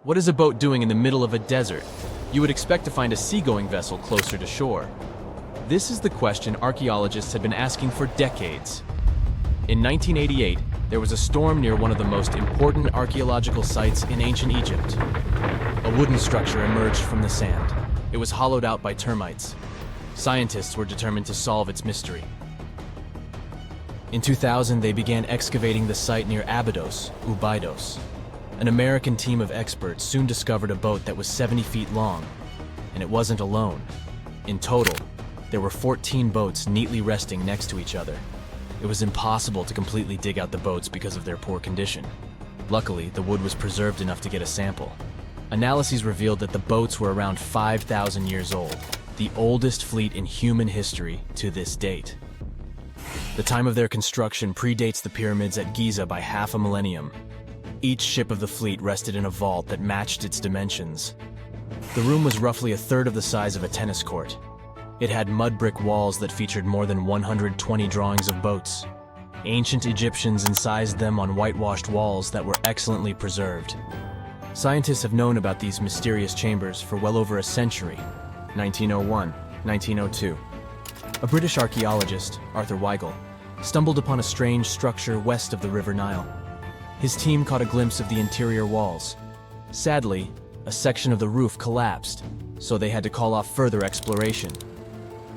What is a boat doing in the middle of a desert? You would expect to find a seagoing vessel closer to shore. This is the question archaeologists had been asking for decades. In 1988, there was a storm near one of the most important archaeological sites in ancient Egypt. A wooden structure emerged from the sand. It was hollowed out by termites. Scientists were determined to solve its mystery. In 2000, they began excavating the site near Abydos, Ubidos. An American team of experts soon discovered a boat that was 70 feet long, and it wasn't alone. In total, there were 14 boats neatly resting next to each other. It was impossible to completely dig out the boats because of their poor condition. Luckily, the wood was preserved enough to get a sample. Analyses revealed that the boats were around 5,000 years old, the oldest fleet in human history to this date. The time of their construction predates the pyramids at Giza by half a millennium. Each ship of the fleet rested in a vault that matched its dimensions. The room was roughly a third of the size of a tennis court. It had mud brick walls that featured more than 120 drawings of boats. Ancient Egyptians incised them on whitewashed walls that were excellently preserved. Scientists have known about these mysterious chambers for well over a century. 1901, 1902. A British archaeologist, Arthur Weigel, stumbled upon a strange structure west of the River Nile. His team caught a glimpse of the interior walls. Sadly, a section of the roof collapsed, so they had to call off further exploration.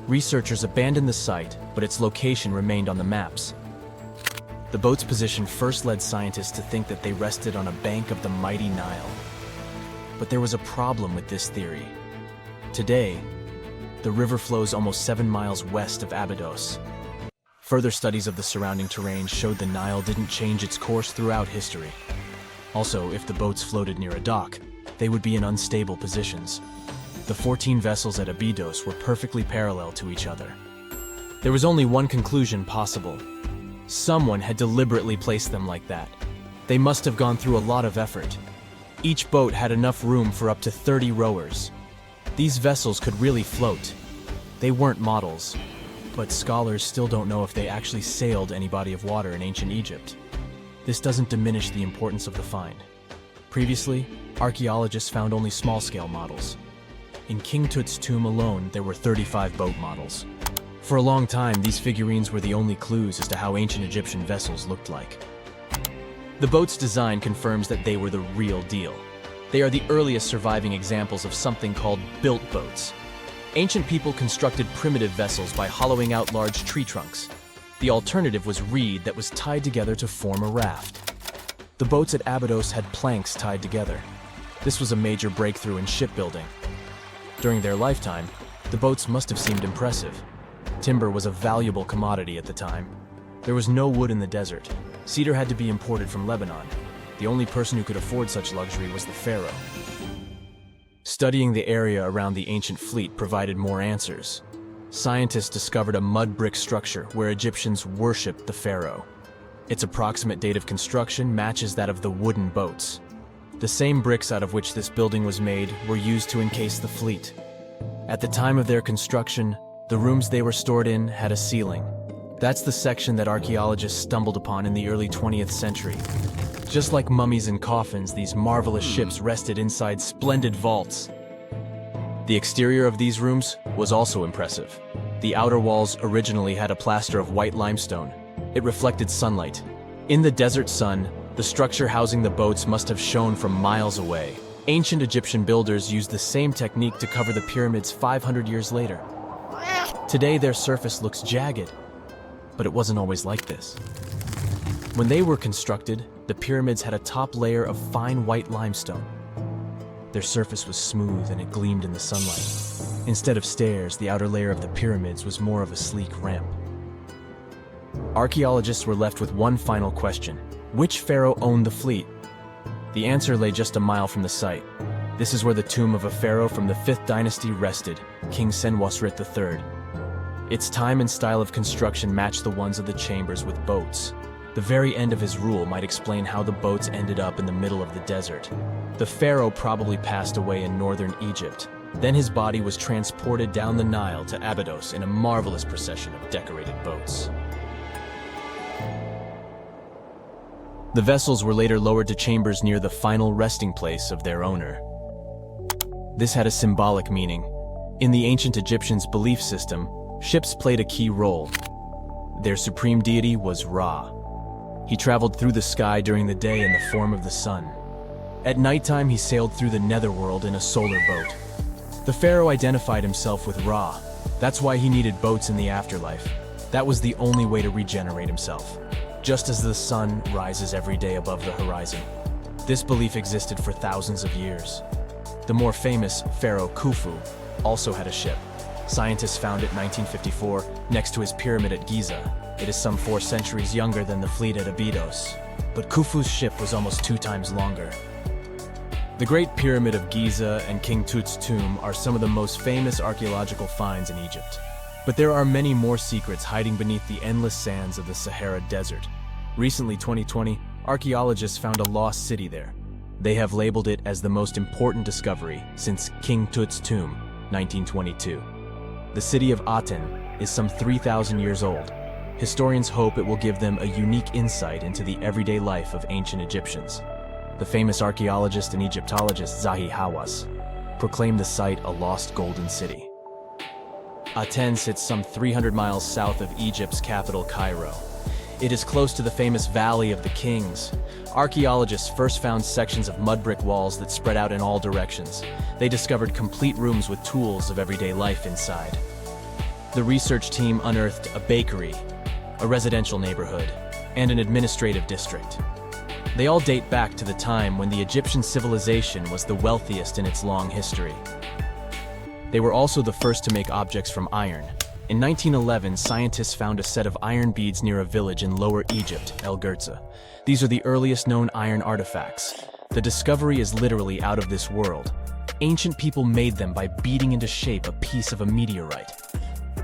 Researchers abandoned the site, but its location remained on the maps. The boat's position first led scientists to think that they rested on a bank of the mighty Nile. But there was a problem with this theory. Today, the river flows almost 7 miles west of Abydos. Further studies of the surrounding terrain showed the Nile didn't change its course throughout history. Also, if the boats floated near a dock, they would be in unstable positions. The 14 vessels at Abydos were perfectly parallel to each other. There was only one conclusion possible. Someone had deliberately placed them like that. They must have gone through a lot of effort. Each boat had enough room for up to 30 rowers. These vessels could really float. They weren't models, but scholars still don't know if they actually sailed any body of water in ancient Egypt. This doesn't diminish the importance of the find. Previously, archaeologists found only small-scale models. In King Tut's tomb alone, there were 35 boat models. For a long time, these figurines were the only clues as to how ancient Egyptian vessels looked like. The boat's design confirms that they were the real deal. They are the earliest surviving examples of something called built boats. Ancient people constructed primitive vessels by hollowing out large tree trunks. The alternative was reed that was tied together to form a raft. The boats at Abydos had planks tied together. This was a major breakthrough in shipbuilding. During their lifetime, the boats must have seemed impressive. Timber was a valuable commodity at the time. There was no wood in the desert. Cedar had to be imported from Lebanon. The only person who could afford such luxury was the pharaoh. Studying the area around the ancient fleet provided more answers. Scientists discovered a mud brick structure where Egyptians worshipped the pharaoh. Its approximate date of construction matches that of the wooden boats. The same bricks out of which this building was made were used to encase the fleet. At the time of their construction, the rooms they were stored in had a ceiling. That's the section that archaeologists stumbled upon in the early 20th century. Just like mummies and coffins, these marvelous ships rested inside splendid vaults. The exterior of these rooms was also impressive. The outer walls originally had a plaster of white limestone. It reflected sunlight. In the desert sun, the structure housing the boats must have shone from miles away. Ancient Egyptian builders used the same technique to cover the pyramids 500 years later. Today, their surface looks jagged, but it wasn't always like this. When they were constructed, the pyramids had a top layer of fine white limestone. Their surface was smooth and it gleamed in the sunlight. Instead of stairs, the outer layer of the pyramids was more of a sleek ramp. Archaeologists were left with one final question. Which pharaoh owned the fleet? The answer lay just a mile from the site. This is where the tomb of a pharaoh from the 5th dynasty rested, King Senwosret III. Its time and style of construction matched the ones of the chambers with boats. The very end of his rule might explain how the boats ended up in the middle of the desert. The pharaoh probably passed away in northern Egypt. Then his body was transported down the Nile to Abydos in a marvelous procession of decorated boats. The vessels were later lowered to chambers near the final resting place of their owner. This had a symbolic meaning. In the ancient Egyptians' belief system, ships played a key role. Their supreme deity was Ra. He traveled through the sky during the day in the form of the sun. At nighttime, he sailed through the netherworld in a solar boat. The pharaoh identified himself with Ra. That's why he needed boats in the afterlife. That was the only way to regenerate himself. Just as the sun rises every day above the horizon. This belief existed for thousands of years. The more famous Pharaoh Khufu also had a ship. Scientists found it in 1954 next to his pyramid at Giza. It is some 4 centuries younger than the fleet at Abydos, but Khufu's ship was almost 2 times longer. The Great Pyramid of Giza and King Tut's tomb are some of the most famous archaeological finds in Egypt. But there are many more secrets hiding beneath the endless sands of the Sahara Desert. Recently, 2020, archaeologists found a lost city there. They have labeled it as the most important discovery since King Tut's tomb, 1922. The city of Aten is some 3,000 years old. Historians hope it will give them a unique insight into the everyday life of ancient Egyptians. The famous archaeologist and Egyptologist Zahi Hawass proclaimed the site a lost golden city. Aten sits some 300 miles south of Egypt's capital, Cairo. It is close to the famous Valley of the Kings. Archaeologists first found sections of mud brick walls that spread out in all directions. They discovered complete rooms with tools of everyday life inside. The research team unearthed a bakery, a residential neighborhood, and an administrative district. They all date back to the time when the Egyptian civilization was the wealthiest in its long history. They were also the first to make objects from iron. In 1911, scientists found a set of iron beads near a village in Lower Egypt, El Girza. These are the earliest known iron artifacts. The discovery is literally out of this world. Ancient people made them by beating into shape a piece of a meteorite.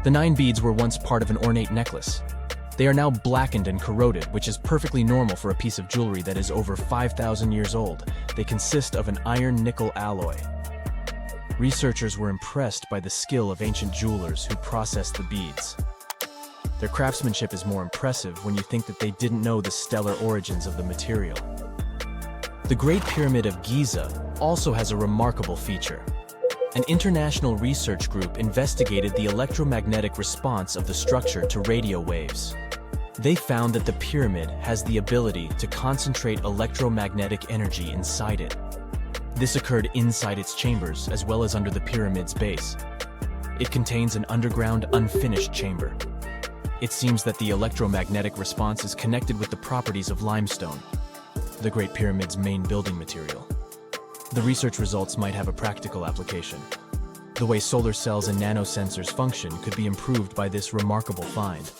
The 9 beads were once part of an ornate necklace. They are now blackened and corroded, which is perfectly normal for a piece of jewelry that is over 5,000 years old. They consist of an iron-nickel alloy. Researchers were impressed by the skill of ancient jewelers who processed the beads. Their craftsmanship is more impressive when you think that they didn't know the stellar origins of the material. The Great Pyramid of Giza also has a remarkable feature. An international research group investigated the electromagnetic response of the structure to radio waves. They found that the pyramid has the ability to concentrate electromagnetic energy inside it. This occurred inside its chambers as well as under the pyramid's base. It contains an underground, unfinished chamber. It seems that the electromagnetic response is connected with the properties of limestone, the Great Pyramid's main building material. The research results might have a practical application. The way solar cells and nanosensors function could be improved by this remarkable find.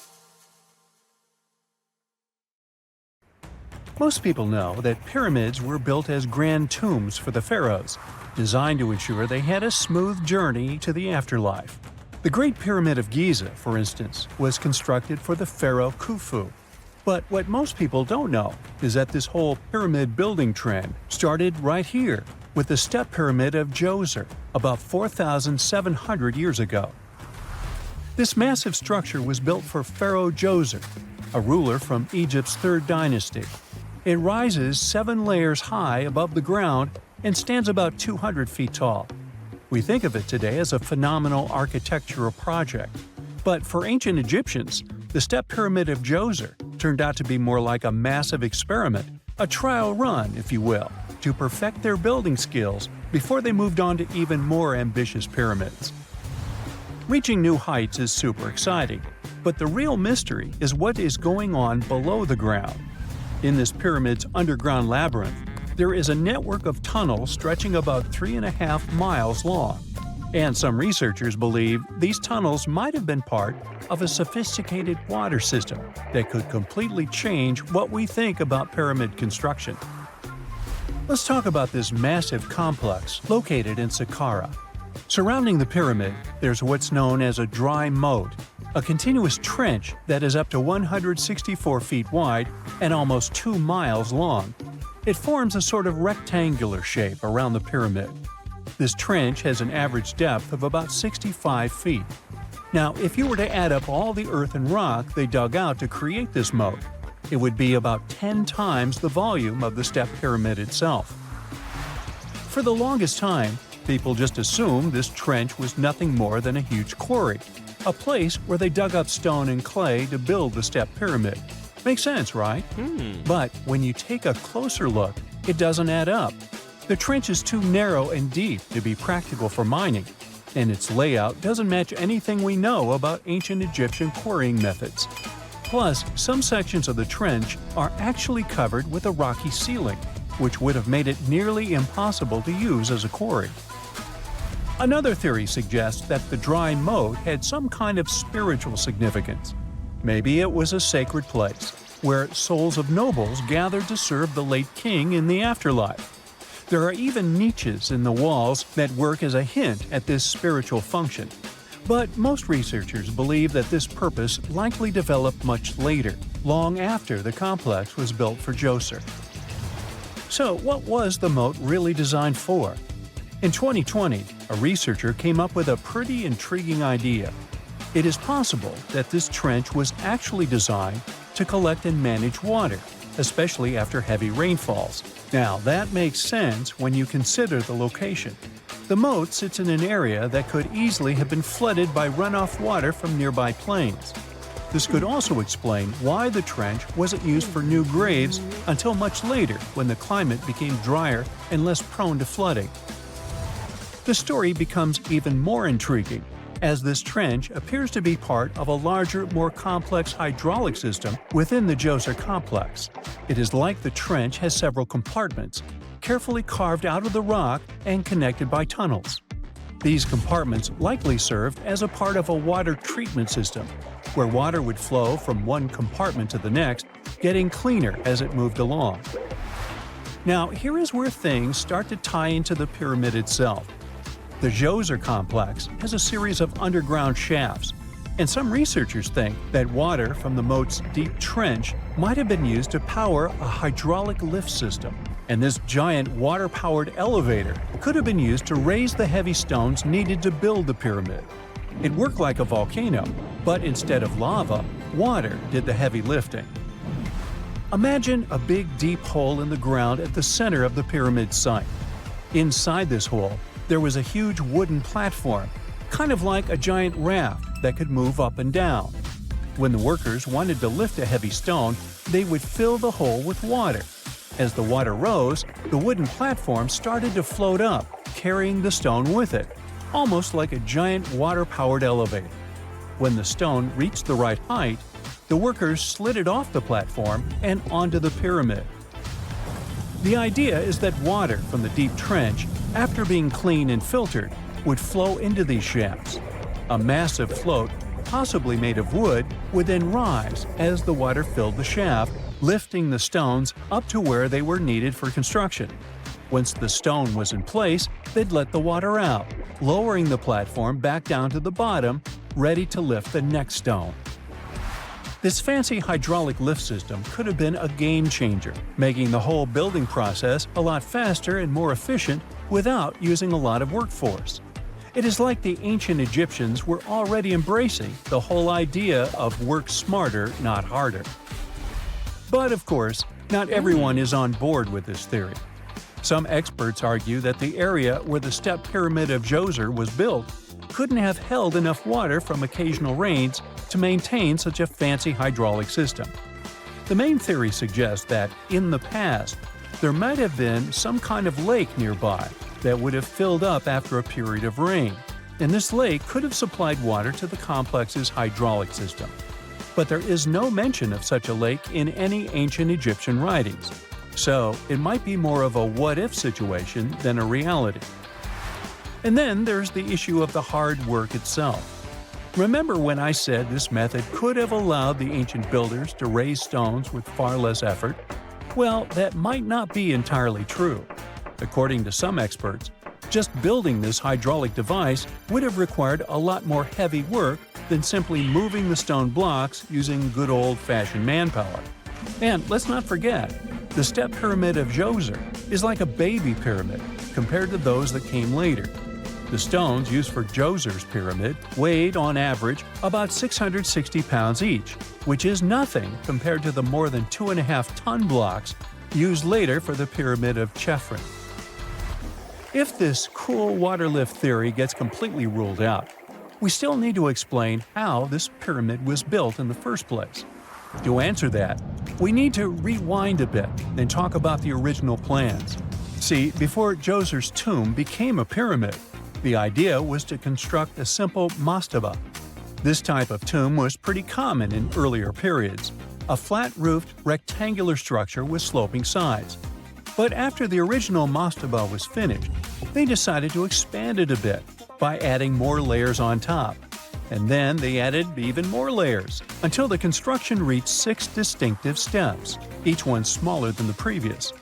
Most people know that pyramids were built as grand tombs for the pharaohs, designed to ensure they had a smooth journey to the afterlife. The Great Pyramid of Giza, for instance, was constructed for the pharaoh Khufu. But what most people don't know is that this whole pyramid building trend started right here with the step pyramid of Djoser about 4,700 years ago. This massive structure was built for Pharaoh Djoser, a ruler from Egypt's 3rd dynasty. It rises 7 layers high above the ground and stands about 200 feet tall. We think of it today as a phenomenal architectural project. But for ancient Egyptians, the step pyramid of Djoser turned out to be more like a massive experiment, a trial run, if you will, to perfect their building skills before they moved on to even more ambitious pyramids. Reaching new heights is super exciting, but the real mystery is what is going on below the ground. In this pyramid's underground labyrinth, there is a network of tunnels stretching about 3.5 miles long. And some researchers believe these tunnels might have been part of a sophisticated water system that could completely change what we think about pyramid construction. Let's talk about this massive complex located in Saqqara. Surrounding the pyramid, there's what's known as a dry moat, a continuous trench that is up to 164 feet wide and almost 2 miles long. It forms a sort of rectangular shape around the pyramid. This trench has an average depth of about 65 feet. Now, if you were to add up all the earth and rock they dug out to create this moat, It would be about 10 times the volume of the step pyramid itself. For the longest time, people just assumed this trench was nothing more than a huge quarry, a place where they dug up stone and clay to build the step pyramid. Makes sense, right? But when you take a closer look, it doesn't add up. The trench is too narrow and deep to be practical for mining, and its layout doesn't match anything we know about ancient Egyptian quarrying methods. Plus, some sections of the trench are actually covered with a rocky ceiling, which would have made it nearly impossible to use as a quarry. Another theory suggests that the dry moat had some kind of spiritual significance. Maybe it was a sacred place, where souls of nobles gathered to serve the late king in the afterlife. There are even niches in the walls that work as a hint at this spiritual function. But most researchers believe that this purpose likely developed much later, long after the complex was built for Djoser. So, what was the moat really designed for? In 2020, a researcher came up with a pretty intriguing idea. It is possible that this trench was actually designed to collect and manage water, especially after heavy rainfalls. Now, that makes sense when you consider the location. The moat sits in an area that could easily have been flooded by runoff water from nearby plains. This could also explain why the trench wasn't used for new graves until much later when the climate became drier and less prone to flooding. The story becomes even more intriguing, as this trench appears to be part of a larger, more complex hydraulic system within the Djoser complex. It is like the trench has several compartments, carefully carved out of the rock and connected by tunnels. These compartments likely served as a part of a water treatment system, where water would flow from one compartment to the next, getting cleaner as it moved along. Now, here is where things start to tie into the pyramid itself. The Djoser complex has a series of underground shafts, and some researchers think that water from the moat's deep trench might have been used to power a hydraulic lift system. And this giant water-powered elevator could have been used to raise the heavy stones needed to build the pyramid. It worked like a volcano, but instead of lava, water did the heavy lifting. Imagine a big deep hole in the ground at the center of the pyramid site. Inside this hole, there was a huge wooden platform, kind of like a giant raft that could move up and down. When the workers wanted to lift a heavy stone, they would fill the hole with water. As the water rose, the wooden platform started to float up, carrying the stone with it, almost like a giant water-powered elevator. When the stone reached the right height, the workers slid it off the platform and onto the pyramid. The idea is that water from the deep trench, after being cleaned and filtered, would flow into these shafts. A massive float, possibly made of wood, would then rise as the water filled the shaft, lifting the stones up to where they were needed for construction. Once the stone was in place, they'd let the water out, lowering the platform back down to the bottom, ready to lift the next stone. This fancy hydraulic lift system could have been a game changer, making the whole building process a lot faster and more efficient without using a lot of workforce. It is like the ancient Egyptians were already embracing the whole idea of work smarter, not harder. But of course, not everyone is on board with this theory. Some experts argue that the area where the step pyramid of Djoser was built couldn't have held enough water from occasional rains to maintain such a fancy hydraulic system. The main theory suggests that, in the past, there might have been some kind of lake nearby that would have filled up after a period of rain, and this lake could have supplied water to the complex's hydraulic system. But there is no mention of such a lake in any ancient Egyptian writings, so it might be more of a what-if situation than a reality. And then there's the issue of the hard work itself. Remember when I said this method could have allowed the ancient builders to raise stones with far less effort? Well, that might not be entirely true. According to some experts, just building this hydraulic device would have required a lot more heavy work than simply moving the stone blocks using good old-fashioned manpower. And let's not forget, the step pyramid of Djoser is like a baby pyramid compared to those that came later. The stones used for Djoser's pyramid weighed, on average, about 660 pounds each, which is nothing compared to the more than 2.5-ton blocks used later for the pyramid of Chephren. If this cool water lift theory gets completely ruled out, we still need to explain how this pyramid was built in the first place. To answer that, we need to rewind a bit and talk about the original plans. See, before Djoser's tomb became a pyramid, the idea was to construct a simple mastaba. This type of tomb was pretty common in earlier periods, a flat-roofed rectangular structure with sloping sides. But after the original mastaba was finished, they decided to expand it a bit by adding more layers on top. And then they added even more layers, until the construction reached 6 distinctive steps, each one smaller than the previous.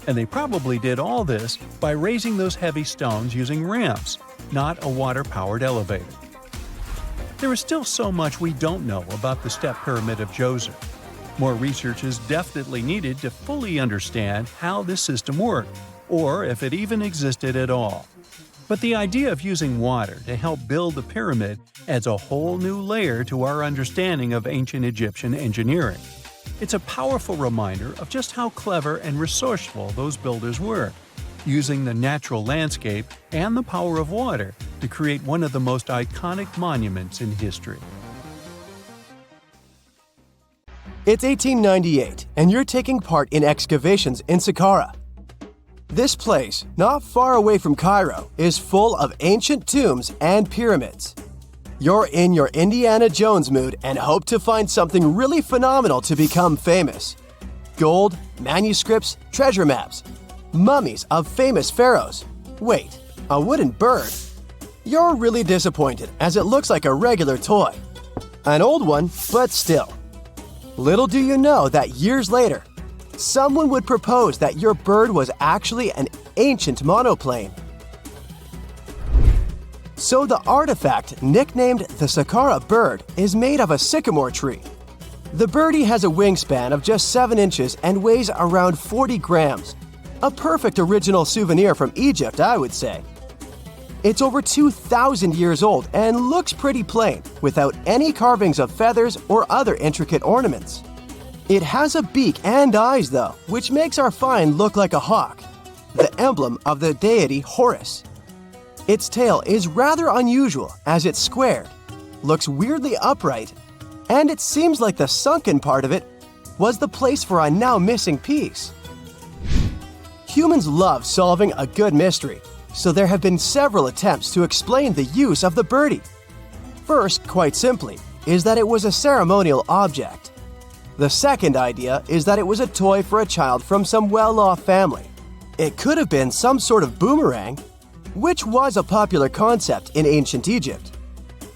And they probably did all this by raising those heavy stones using ramps, not a water-powered elevator. There is still so much we don't know about the step pyramid of Djoser. More research is definitely needed to fully understand how this system worked, or if it even existed at all. But the idea of using water to help build the pyramid adds a whole new layer to our understanding of ancient Egyptian engineering. It's a powerful reminder of just how clever and resourceful those builders were, using the natural landscape and the power of water to create one of the most iconic monuments in history. It's 1898, and you're taking part in excavations in Saqqara. This place, not far away from Cairo, is full of ancient tombs and pyramids. You're in your Indiana Jones mood and hope to find something really phenomenal to become famous. Gold, manuscripts, treasure maps, mummies of famous pharaohs. Wait, a wooden bird? You're really disappointed as it looks like a regular toy. An old one, but still. Little do you know that years later, someone would propose that your bird was actually an ancient monoplane. So the artifact, nicknamed the Saqqara bird, is made of a sycamore tree. The birdie has a wingspan of just 7 inches and weighs around 40 grams. A perfect original souvenir from Egypt, I would say. It's over 2,000 years old and looks pretty plain, without any carvings of feathers or other intricate ornaments. It has a beak and eyes, though, which makes our find look like a hawk, the emblem of the deity Horus. Its tail is rather unusual as it's squared, looks weirdly upright, and it seems like the sunken part of it was the place for a now missing piece. Humans love solving a good mystery, so there have been several attempts to explain the use of the birdie. First, quite simply, is that it was a ceremonial object. The second idea is that it was a toy for a child from some well-off family. It could have been some sort of boomerang, which was a popular concept in ancient Egypt.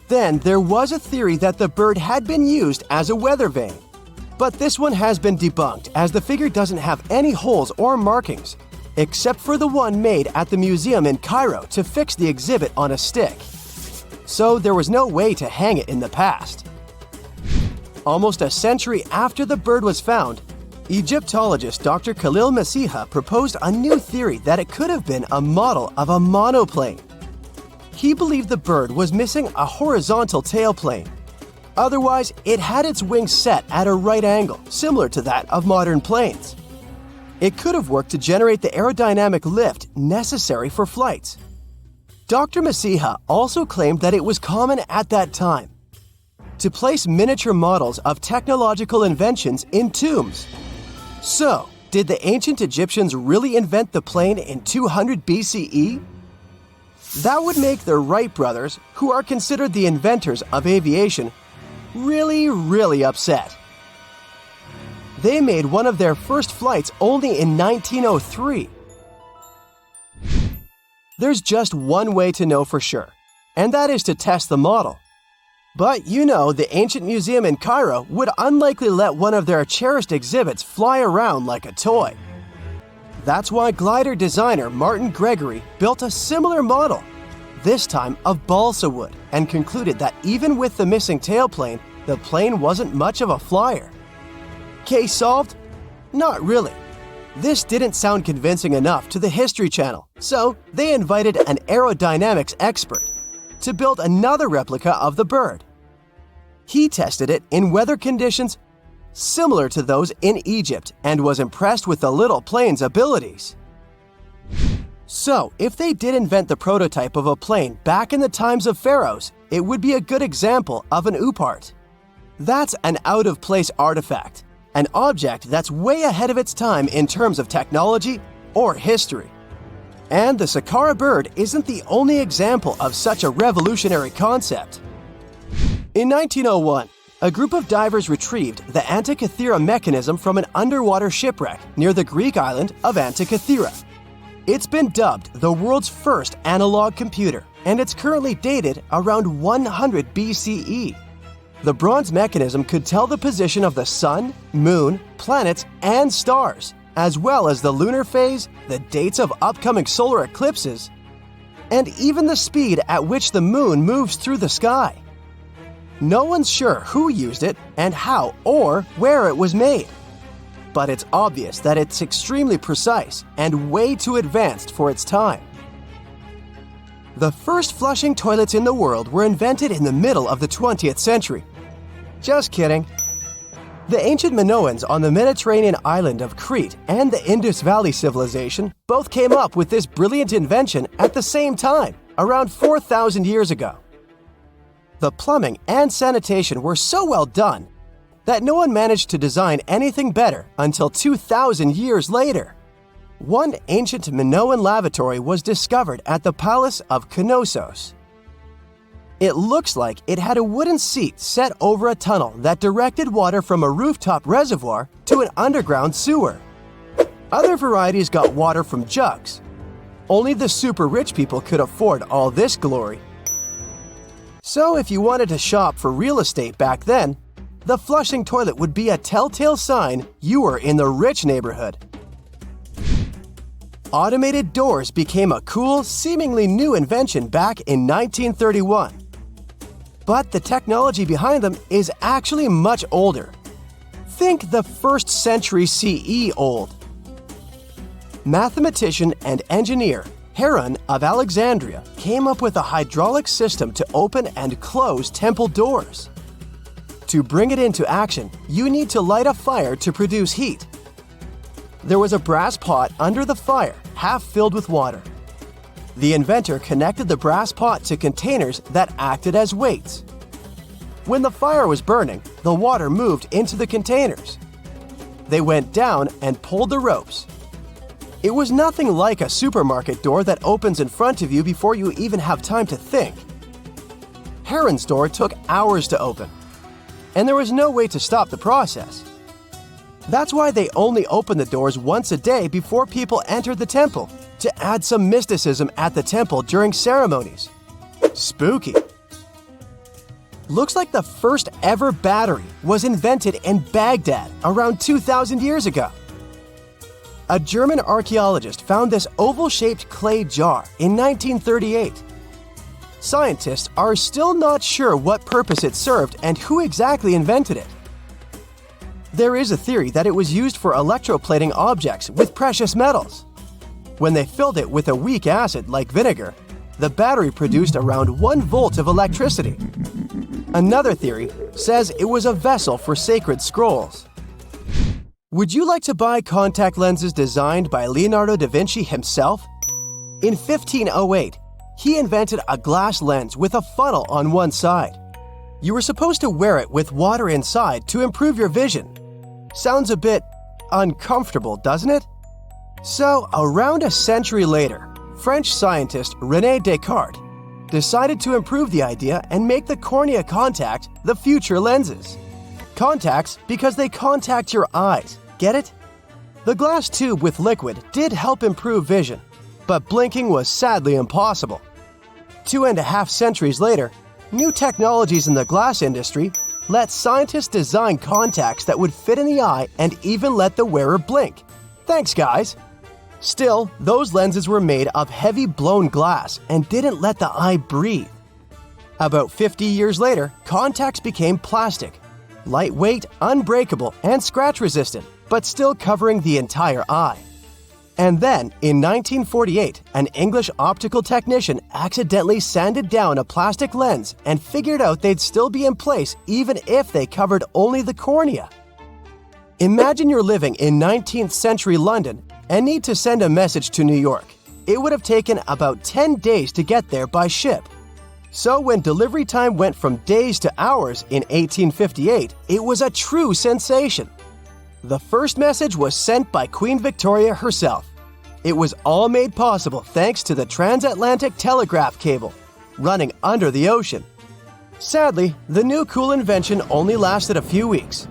Then there was a theory that the bird had been used as a weather vane. But this one has been debunked as the figure doesn't have any holes or markings, except for the one made at the museum in Cairo to fix the exhibit on a stick. So there was no way to hang it in the past. Almost a century after the bird was found, Egyptologist Dr. Khalil Masiha proposed a new theory that it could have been a model of a monoplane. He believed the bird was missing a horizontal tailplane. Otherwise, it had its wings set at a right angle, similar to that of modern planes. It could have worked to generate the aerodynamic lift necessary for flights. Dr. Masiha also claimed that it was common at that time to place miniature models of technological inventions in tombs. So, did the ancient Egyptians really invent the plane in 200 BCE? That would make the Wright brothers, who are considered the inventors of aviation, really upset. They made one of their first flights only in 1903. There's just one way to know for sure, and that is to test the model. But you know, the ancient museum in Cairo would unlikely let one of their cherished exhibits fly around like a toy. That's why glider designer Martin Gregory built a similar model, this time of balsa wood, and concluded that even with the missing tailplane, the plane wasn't much of a flyer. Case solved? Not really. This didn't sound convincing enough to the History Channel, so they invited an aerodynamics expert to build another replica of the bird. He tested it in weather conditions similar to those in Egypt and was impressed with the little plane's abilities. So, if they did invent the prototype of a plane back in the times of pharaohs, it would be a good example of an oopart. That's an out-of-place artifact, an object that's way ahead of its time in terms of technology or history. And the Saqqara bird isn't the only example of such a revolutionary concept. In 1901, a group of divers retrieved the Antikythera mechanism from an underwater shipwreck near the Greek island of Antikythera. It's been dubbed the world's first analog computer, and it's currently dated around 100 BCE. The bronze mechanism could tell the position of the sun, moon, planets, and stars, as well as the lunar phase, the dates of upcoming solar eclipses, and even the speed at which the moon moves through the sky. No one's sure who used it and how or where it was made. But it's obvious that it's extremely precise and way too advanced for its time. The first flushing toilets in the world were invented in the middle of the 20th century. Just kidding. The ancient Minoans on the Mediterranean island of Crete and the Indus Valley civilization both came up with this brilliant invention at the same time, around 4,000 years ago. The plumbing and sanitation were so well done that no one managed to design anything better until 2,000 years later. One ancient Minoan lavatory was discovered at the Palace of Knossos. It looks like it had a wooden seat set over a tunnel that directed water from a rooftop reservoir to an underground sewer. Other varieties got water from jugs. Only the super rich people could afford all this glory. So if you wanted to shop for real estate back then, the flushing toilet would be a telltale sign you were in the rich neighborhood. Automated doors became a cool, seemingly new invention back in 1931. But the technology behind them is actually much older. Think the 1st century CE old. Mathematician and engineer Heron of Alexandria came up with a hydraulic system to open and close temple doors. To bring it into action, you need to light a fire to produce heat. There was a brass pot under the fire, half filled with water. The inventor connected the brass pot to containers that acted as weights. When the fire was burning, the water moved into the containers. They went down and pulled the ropes. It was nothing like a supermarket door that opens in front of you before you even have time to think. Heron's door took hours to open, and there was no way to stop the process. That's why they only opened the doors once a day before people entered the temple, to add some mysticism at the temple during ceremonies. Spooky. Looks like the first ever battery was invented in Baghdad around 2,000 years ago. A German archaeologist found this oval-shaped clay jar in 1938. Scientists are still not sure what purpose it served and who exactly invented it. There is a theory that it was used for electroplating objects with precious metals. When they filled it with a weak acid like vinegar, the battery produced around 1 volt of electricity. Another theory says it was a vessel for sacred scrolls. Would you like to buy contact lenses designed by Leonardo da Vinci himself? In 1508, he invented a glass lens with a funnel on one side. You were supposed to wear it with water inside to improve your vision. Sounds a bit uncomfortable, doesn't it? So, around a century later, French scientist René Descartes decided to improve the idea and make the cornea contact the future lenses. Contacts because they contact your eyes, get it? The glass tube with liquid did help improve vision, but blinking was sadly impossible. 2.5 centuries later, new technologies in the glass industry let scientists design contacts that would fit in the eye and even let the wearer blink. Thanks, guys! Still, those lenses were made of heavy blown glass and didn't let the eye breathe. About 50 years later, contacts became plastic, lightweight, unbreakable, and scratch-resistant, but still covering the entire eye. And then, in 1948, an English optical technician accidentally sanded down a plastic lens and figured out they'd still be in place even if they covered only the cornea. Imagine you're living in 19th century London and need to send a message to New York. It would have taken about 10 days to get there by ship. So when delivery time went from days to hours in 1858, it was a true sensation. The first message was sent by Queen Victoria herself. It was all made possible thanks to the transatlantic telegraph cable, running under the ocean. Sadly, the new cool invention only lasted a few weeks.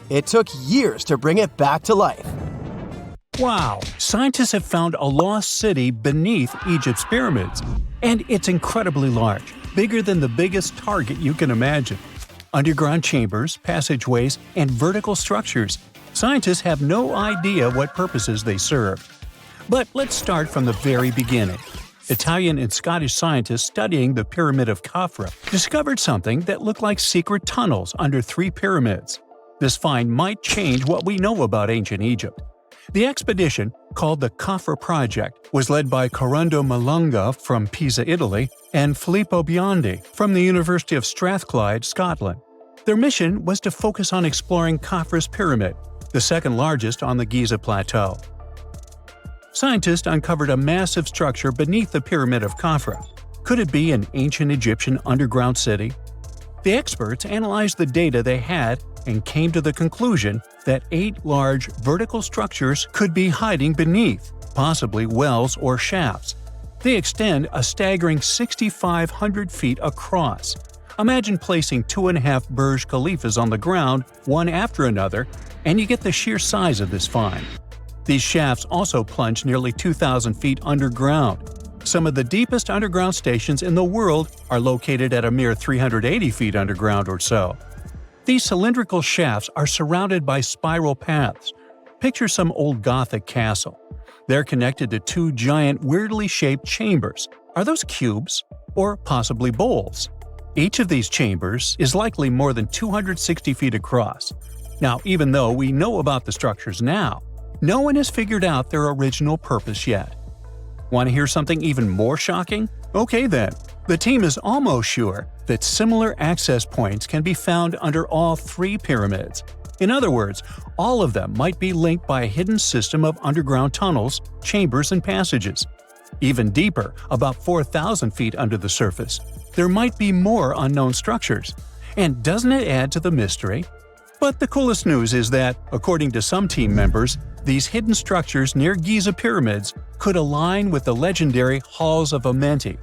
It took years to bring it back to life. Wow! Scientists have found a lost city beneath Egypt's pyramids. And it's incredibly large, bigger than the biggest target you can imagine. Underground chambers, passageways, and vertical structures. Scientists have no idea what purposes they serve. But let's start from the very beginning. Italian and Scottish scientists studying the Pyramid of Khafra discovered something that looked like secret tunnels under 3 pyramids. This find might change what we know about ancient Egypt. The expedition, called the Khafra Project, was led by Corrado Malunga from Pisa, Italy, and Filippo Biondi from the University of Strathclyde, Scotland. Their mission was to focus on exploring Khafra's pyramid, the second largest on the Giza Plateau. Scientists uncovered a massive structure beneath the Pyramid of Khafra. Could it be an ancient Egyptian underground city? The experts analyzed the data they had and came to the conclusion that 8 large vertical structures could be hiding beneath, possibly wells or shafts. They extend a staggering 6,500 feet across. Imagine placing 2.5 Burj Khalifas on the ground, one after another, and you get the sheer size of this find. These shafts also plunge nearly 2,000 feet underground. Some of the deepest underground stations in the world are located at a mere 380 feet underground or so. These cylindrical shafts are surrounded by spiral paths. Picture some old Gothic castle. They're connected to 2 giant, weirdly shaped chambers. Are those cubes? Or possibly bowls? Each of these chambers is likely more than 260 feet across. Now, even though we know about the structures now, no one has figured out their original purpose yet. Want to hear something even more shocking? Okay then. The team is almost sure that similar access points can be found under all 3 pyramids. In other words, all of them might be linked by a hidden system of underground tunnels, chambers, and passages. Even deeper, about 4,000 feet under the surface, there might be more unknown structures. And doesn't it add to the mystery? But the coolest news is that, according to some team members, these hidden structures near Giza pyramids could align with the legendary Halls of Amenti.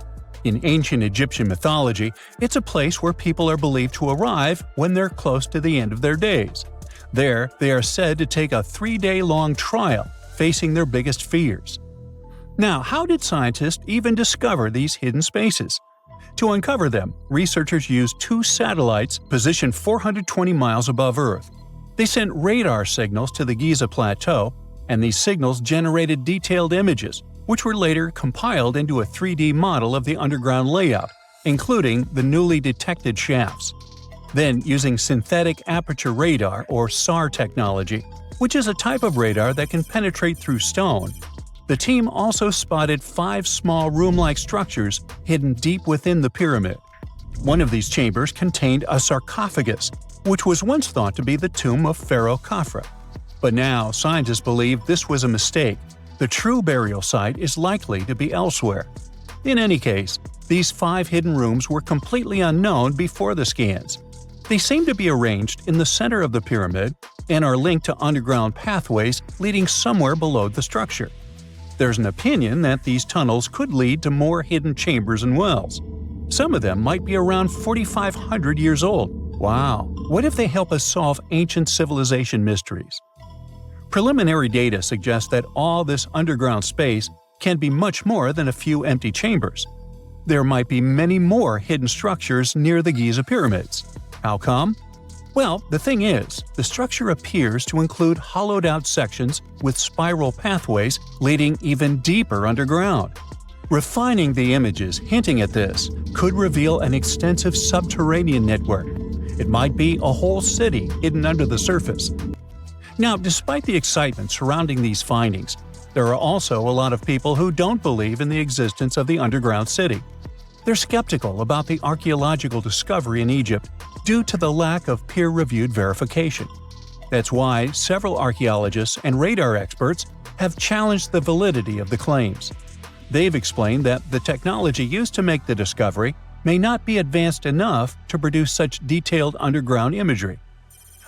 In ancient Egyptian mythology, it's a place where people are believed to arrive when they're close to the end of their days. There, they are said to take a 3-day-long trial, facing their biggest fears. Now, how did scientists even discover these hidden spaces? To uncover them, researchers used 2 satellites positioned 420 miles above Earth. They sent radar signals to the Giza Plateau, and these signals generated detailed images, which were later compiled into a 3D model of the underground layout, including the newly detected shafts. Then, using synthetic aperture radar or SAR technology, which is a type of radar that can penetrate through stone, the team also spotted 5 small room-like structures hidden deep within the pyramid. One of these chambers contained a sarcophagus, which was once thought to be the tomb of Pharaoh Khafra. But now, scientists believe this was a mistake. The true burial site is likely to be elsewhere. In any case, these 5 hidden rooms were completely unknown before the scans. They seem to be arranged in the center of the pyramid and are linked to underground pathways leading somewhere below the structure. There's an opinion that these tunnels could lead to more hidden chambers and wells. Some of them might be around 4,500 years old. Wow! What if they help us solve ancient civilization mysteries? Preliminary data suggests that all this underground space can be much more than a few empty chambers. There might be many more hidden structures near the Giza pyramids. How come? Well, the thing is, the structure appears to include hollowed-out sections with spiral pathways leading even deeper underground. Refining the images hinting at this could reveal an extensive subterranean network. It might be a whole city hidden under the surface. Now, despite the excitement surrounding these findings, There are also a lot of people who don't believe in the existence of the underground city. They're skeptical about the archaeological discovery in Egypt due to the lack of peer-reviewed verification. That's why several archaeologists and radar experts have challenged the validity of the claims. They've explained that the technology used to make the discovery may not be advanced enough to produce such detailed underground imagery.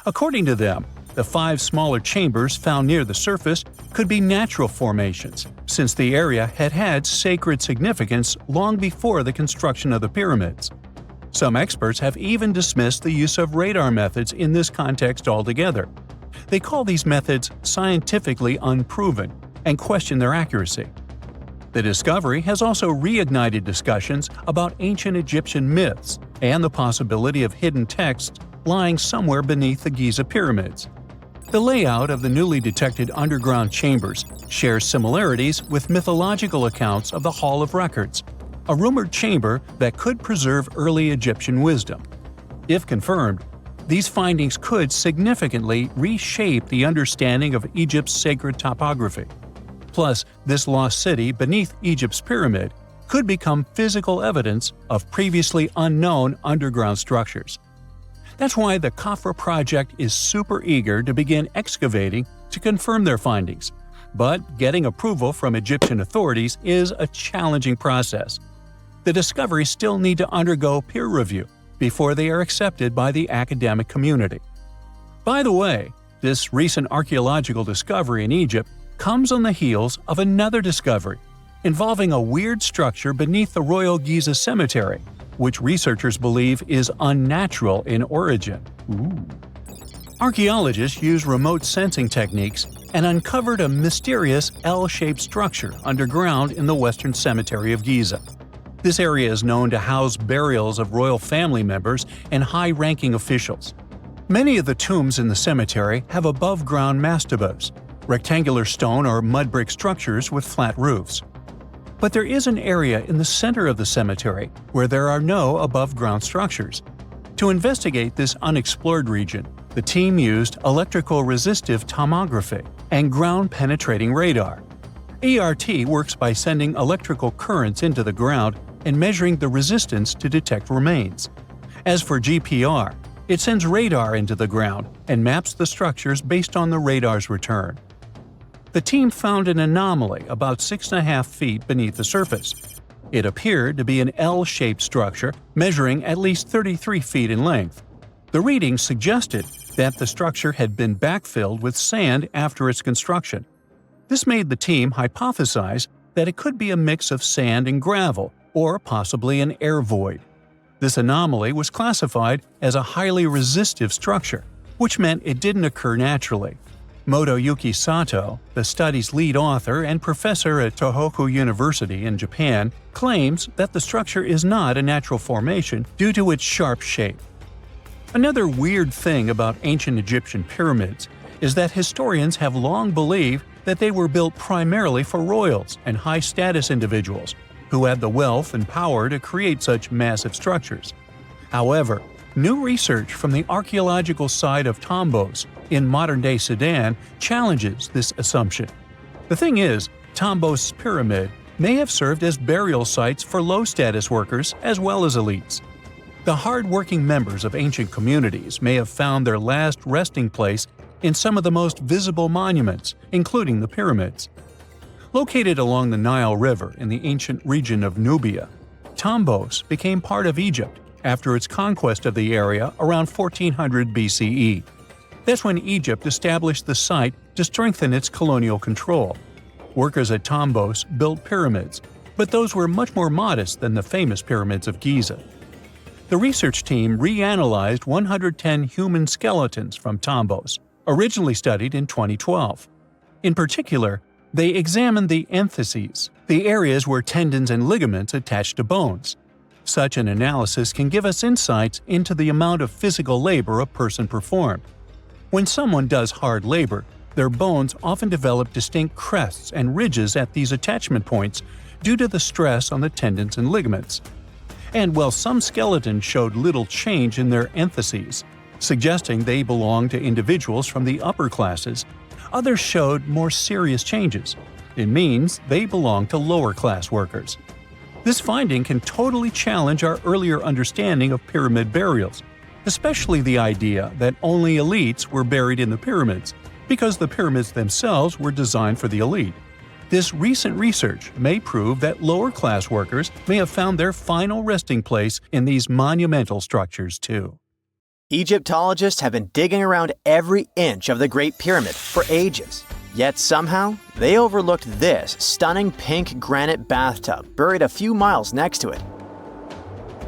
According to them, the 5 smaller chambers found near the surface could be natural formations, since the area had had sacred significance long before the construction of the pyramids. Some experts have even dismissed the use of radar methods in this context altogether. They call these methods scientifically unproven and question their accuracy. The discovery has also reignited discussions about ancient Egyptian myths and the possibility of hidden texts lying somewhere beneath the Giza pyramids. The layout of the newly detected underground chambers shares similarities with mythological accounts of the Hall of Records, a rumored chamber that could preserve early Egyptian wisdom. If confirmed, these findings could significantly reshape the understanding of Egypt's sacred topography. Plus, this lost city beneath Egypt's pyramid could become physical evidence of previously unknown underground structures. That's why the Khafra project is super eager to begin excavating to confirm their findings. But getting approval from Egyptian authorities is a challenging process. The discoveries still need to undergo peer review before they are accepted by the academic community. By the way, this recent archaeological discovery in Egypt comes on the heels of another discovery involving a weird structure beneath the Royal Giza Cemetery, which researchers believe is unnatural in origin. Archaeologists use remote sensing techniques and uncovered a mysterious L-shaped structure underground in the Western Cemetery of Giza. This area is known to house burials of royal family members and high-ranking officials. Many of the tombs in the cemetery have above-ground mastabas, rectangular stone or mud brick structures with flat roofs. But there is an area in the center of the cemetery where there are no above-ground structures. To investigate this unexplored region, the team used electrical resistive tomography and ground-penetrating radar. ERT works by sending electrical currents into the ground and measuring the resistance to detect remains. As for GPR, it sends radar into the ground and maps the structures based on the radar's return. The team found an anomaly about 6.5 feet beneath the surface. It appeared to be an L-shaped structure measuring at least 33 feet in length. The readings suggested that the structure had been backfilled with sand after its construction. This made the team hypothesize that it could be a mix of sand and gravel, or possibly an air void. This anomaly was classified as a highly resistive structure, which meant it didn't occur naturally. Motoyuki Sato, the study's lead author and professor at Tohoku University in Japan, claims that the structure is not a natural formation due to its sharp shape. Another weird thing about ancient Egyptian pyramids is that historians have long believed that they were built primarily for royals and high-status individuals who had the wealth and power to create such massive structures. However, new research from the archaeological site of Tombos in modern-day Sudan challenges this assumption. The thing is, Tombos' pyramid may have served as burial sites for low-status workers as well as elites. The hard-working members of ancient communities may have found their last resting place in some of the most visible monuments, including the pyramids. Located along the Nile River in the ancient region of Nubia, Tombos became part of Egypt after its conquest of the area around 1400 BCE. That's when Egypt established the site to strengthen its colonial control. Workers at Tombos built pyramids, but those were much more modest than the famous pyramids of Giza. The research team reanalyzed 110 human skeletons from Tombos, originally studied in 2012. In particular, they examined the entheses, the areas where tendons and ligaments attach to bones. Such an analysis can give us insights into the amount of physical labor a person performed. When someone does hard labor, their bones often develop distinct crests and ridges at these attachment points due to the stress on the tendons and ligaments. And while some skeletons showed little change in their entheses, suggesting they belonged to individuals from the upper classes, others showed more serious changes. It means they belong to lower-class workers. This finding can totally challenge our earlier understanding of pyramid burials, especially the idea that only elites were buried in the pyramids, because the pyramids themselves were designed for the elite. This recent research may prove that lower-class workers may have found their final resting place in these monumental structures too. Egyptologists have been digging around every inch of the Great Pyramid for ages. Yet somehow, they overlooked this stunning pink granite bathtub buried a few miles next to it.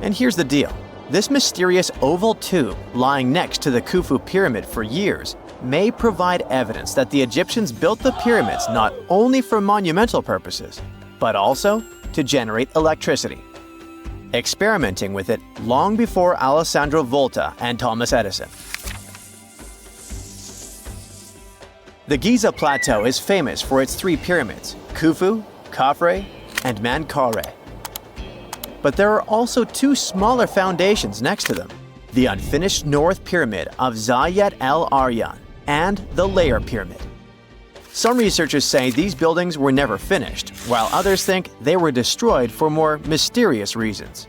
And here's the deal. This mysterious oval tube lying next to the Khufu pyramid for years may provide evidence that the Egyptians built the pyramids not only for monumental purposes, but also to generate electricity, experimenting with it long before Alessandro Volta and Thomas Edison. The Giza Plateau is famous for its three pyramids, Khufu, Khafre, and Menkaure. But there are also two smaller foundations next to them, the unfinished North Pyramid of Zayat el-Aryan and the Layer Pyramid. Some researchers say these buildings were never finished, while others think they were destroyed for more mysterious reasons.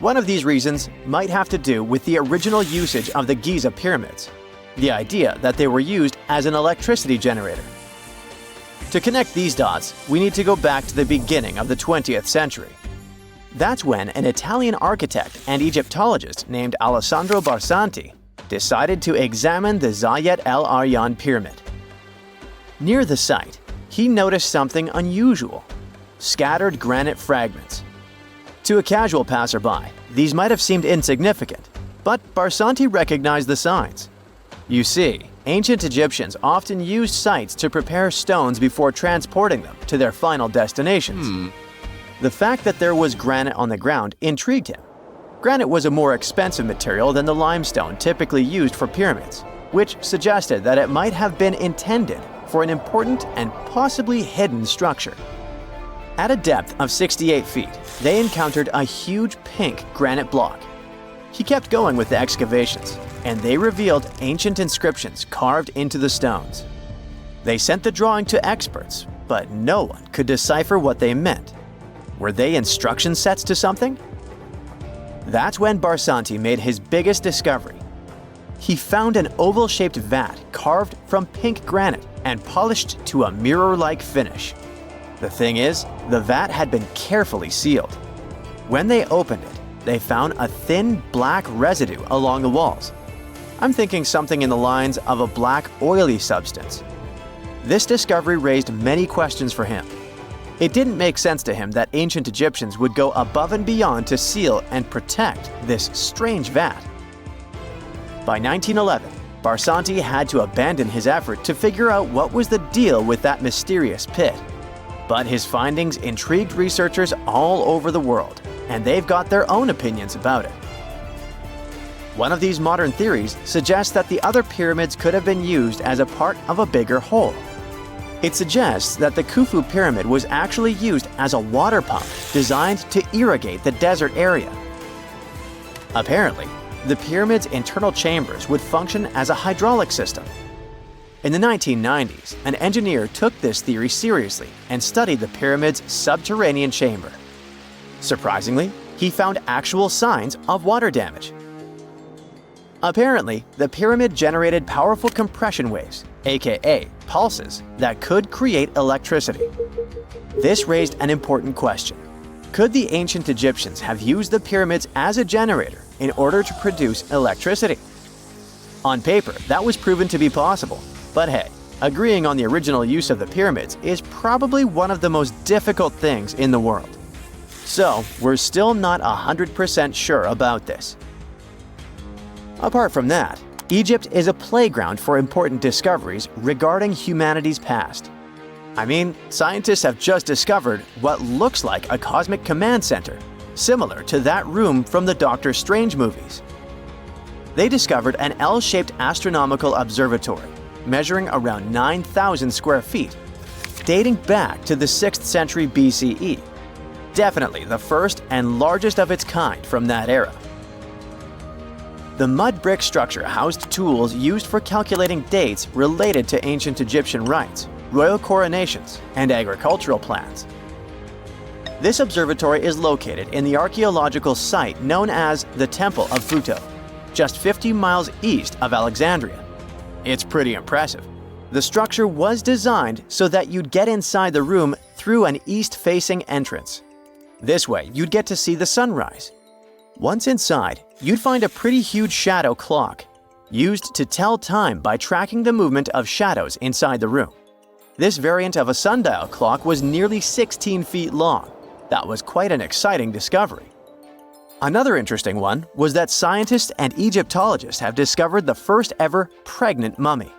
One of these reasons might have to do with the original usage of the Giza pyramids, the idea that they were used as an electricity generator. To connect these dots, we need to go back to the beginning of the 20th century. That's when an Italian architect and Egyptologist named Alessandro Barsanti decided to examine the Zayat el-Aryan pyramid. Near the site, he noticed something unusual: scattered granite fragments. To a casual passerby, these might have seemed insignificant, but Barsanti recognized the signs. You see, ancient Egyptians often used sites to prepare stones before transporting them to their final destinations. The fact that there was granite on the ground intrigued him. Granite was a more expensive material than the limestone typically used for pyramids, which suggested that it might have been intended for an important and possibly hidden structure. At a depth of 68 feet, they encountered a huge pink granite block. He kept going with the excavations, and they revealed ancient inscriptions carved into the stones. They sent the drawing to experts, but no one could decipher what they meant. Were they instruction sets to something? That's when Barsanti made his biggest discovery. He found an oval-shaped vat carved from pink granite and polished to a mirror-like finish. The thing is, the vat had been carefully sealed. When they opened it, they found a thin black residue along the walls. I'm thinking something in the lines of a black oily substance. This discovery raised many questions for him. It didn't make sense to him that ancient Egyptians would go above and beyond to seal and protect this strange vat. By 1911, Barsanti had to abandon his effort to figure out what was the deal with that mysterious pit. But his findings intrigued researchers all over the world, and they've got their own opinions about it. One of these modern theories suggests that the other pyramids could have been used as a part of a bigger whole. It suggests that the Khufu pyramid was actually used as a water pump designed to irrigate the desert area. Apparently, the pyramid's internal chambers would function as a hydraulic system. In the 1990s, an engineer took this theory seriously and studied the pyramid's subterranean chamber. Surprisingly, he found actual signs of water damage. Apparently, the pyramid generated powerful compression waves, aka pulses, that could create electricity. This raised an important question. Could the ancient Egyptians have used the pyramids as a generator in order to produce electricity? On paper, that was proven to be possible, but hey, agreeing on the original use of the pyramids is probably one of the most difficult things in the world. So, we're still not 100% sure about this. Apart from that, Egypt is a playground for important discoveries regarding humanity's past. I mean, scientists have just discovered what looks like a cosmic command center, similar to that room from the Doctor Strange movies. They discovered an L-shaped astronomical observatory, measuring around 9,000 square feet, dating back to the 6th century BCE. Definitely the first and largest of its kind from that era. The mud brick structure housed tools used for calculating dates related to ancient Egyptian rites, royal coronations, and agricultural plans. This observatory is located in the archaeological site known as the Temple of Phuto, just 50 miles east of Alexandria. It's pretty impressive. The structure was designed so that you'd get inside the room through an east-facing entrance. This way, you'd get to see the sunrise. Once inside, you'd find a pretty huge shadow clock, used to tell time by tracking the movement of shadows inside the room. This variant of a sundial clock was nearly 16 feet long. That was quite an exciting discovery. Another interesting one was that scientists and Egyptologists have discovered the first ever pregnant mummy.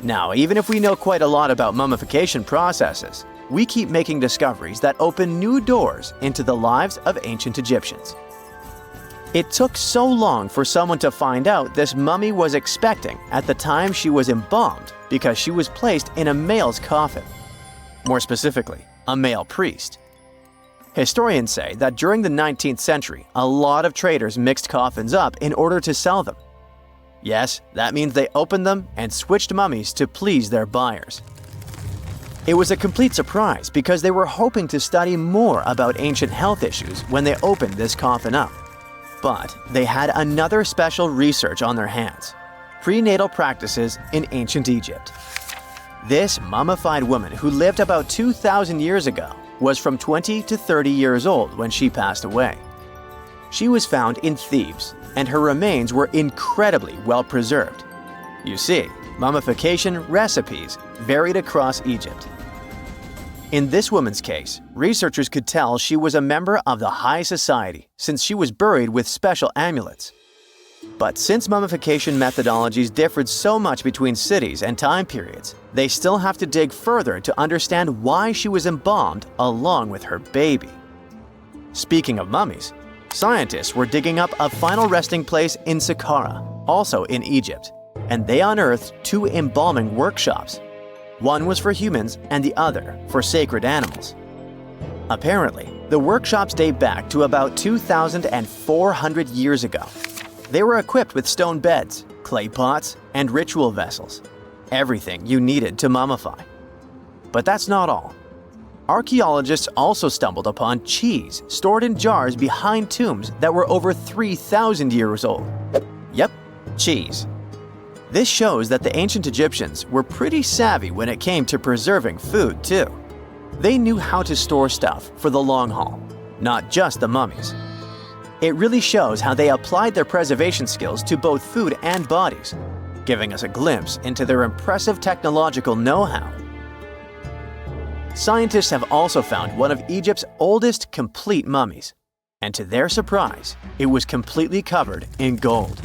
Now, even if we know quite a lot about mummification processes, we keep making discoveries that open new doors into the lives of ancient Egyptians. It took so long for someone to find out this mummy was expecting at the time she was embalmed because she was placed in a male's coffin. More specifically, a male priest. Historians say that during the 19th century, a lot of traders mixed coffins up in order to sell them. Yes, that means they opened them and switched mummies to please their buyers. It was a complete surprise because they were hoping to study more about ancient health issues when they opened this coffin up. But they had another special research on their hands: prenatal practices in ancient Egypt. This mummified woman who lived about 2,000 years ago was from 20 to 30 years old when she passed away. She was found in Thebes, and her remains were incredibly well preserved. You see, mummification recipes varied across Egypt. In this woman's case, researchers could tell she was a member of the high society since she was buried with special amulets. But since mummification methodologies differed so much between cities and time periods, they still have to dig further to understand why she was embalmed along with her baby. Speaking of mummies, scientists were digging up a final resting place in Saqqara, also in Egypt, and they unearthed two embalming workshops. One was for humans and the other for sacred animals. Apparently, the workshops date back to about 2,400 years ago. They were equipped with stone beds, clay pots, and ritual vessels. Everything you needed to mummify. But that's not all. Archaeologists also stumbled upon cheese stored in jars behind tombs that were over 3,000 years old. Yep, cheese. This shows that the ancient Egyptians were pretty savvy when it came to preserving food, too. They knew how to store stuff for the long haul, not just the mummies. It really shows how they applied their preservation skills to both food and bodies, giving us a glimpse into their impressive technological know-how. Scientists have also found one of Egypt's oldest complete mummies, and to their surprise, it was completely covered in gold.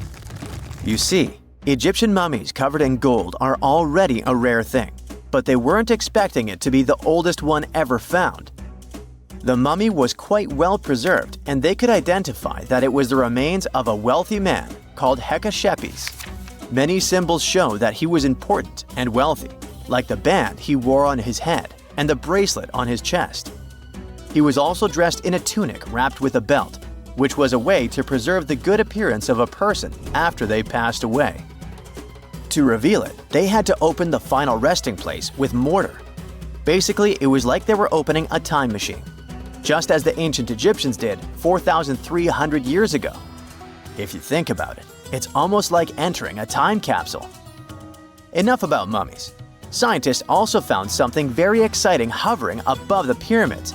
You see, Egyptian mummies covered in gold are already a rare thing, but they weren't expecting it to be the oldest one ever found. The mummy was quite well preserved, and they could identify that it was the remains of a wealthy man called Hekashepes. Many symbols show that he was important and wealthy, like the band he wore on his head and the bracelet on his chest. He was also dressed in a tunic wrapped with a belt, which was a way to preserve the good appearance of a person after they passed away. To reveal it, they had to open the final resting place with mortar. Basically, it was like they were opening a time machine, just as the ancient Egyptians did 4,300 years ago. If you think about it, it's almost like entering a time capsule. Enough about mummies. Scientists also found something very exciting hovering above the pyramids.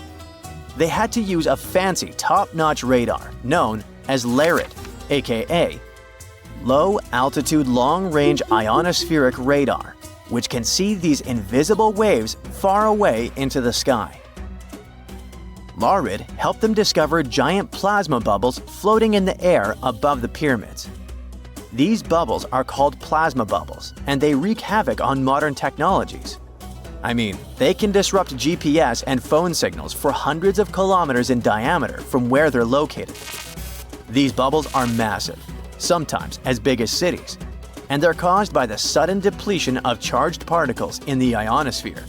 They had to use a fancy top-notch radar known as LRIT, aka Low Altitude Long Range Ionospheric Radar, which can see these invisible waves far away into the sky. LRIT helped them discover giant plasma bubbles floating in the air above the pyramids. These bubbles are called plasma bubbles, and they wreak havoc on modern technologies. I mean, they can disrupt GPS and phone signals for hundreds of kilometers in diameter from where they're located. These bubbles are massive, sometimes as big as cities, and they're caused by the sudden depletion of charged particles in the ionosphere.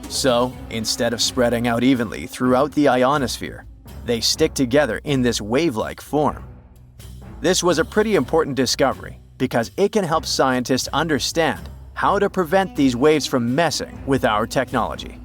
So, instead of spreading out evenly throughout the ionosphere, they stick together in this wave-like form. This was a pretty important discovery because it can help scientists understand how to prevent these waves from messing with our technology.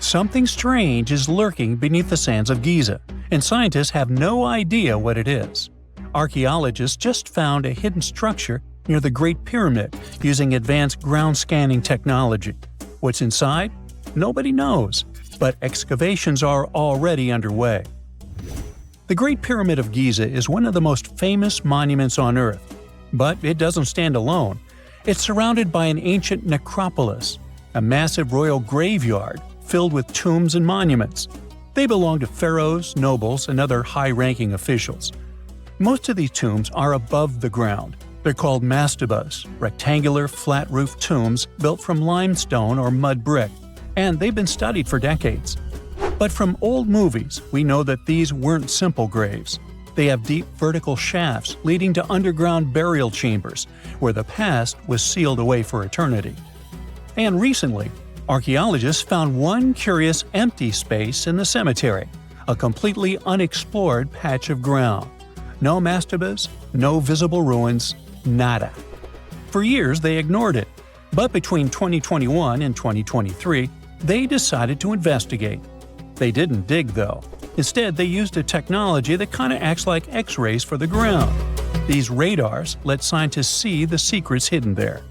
Something strange is lurking beneath the sands of Giza, and scientists have no idea what it is. Archaeologists just found a hidden structure near the Great Pyramid using advanced ground scanning technology. What's inside? Nobody knows, but excavations are already underway. The Great Pyramid of Giza is one of the most famous monuments on Earth, but it doesn't stand alone. It's surrounded by an ancient necropolis, a massive royal graveyard filled with tombs and monuments. They belong to pharaohs, nobles, and other high-ranking officials. Most of these tombs are above the ground. They're called mastabas, rectangular, flat-roofed tombs built from limestone or mud brick, and they've been studied for decades. But from old movies, we know that these weren't simple graves. They have deep vertical shafts leading to underground burial chambers, where the past was sealed away for eternity. And recently, archaeologists found one curious empty space in the cemetery, a completely unexplored patch of ground. No mastabas, no visible ruins, nada. For years they ignored it, but between 2021 and 2023, they decided to investigate. They didn't dig though. Instead, they used a technology that kind of acts like X-rays for the ground. These radars let scientists see the secrets hidden there.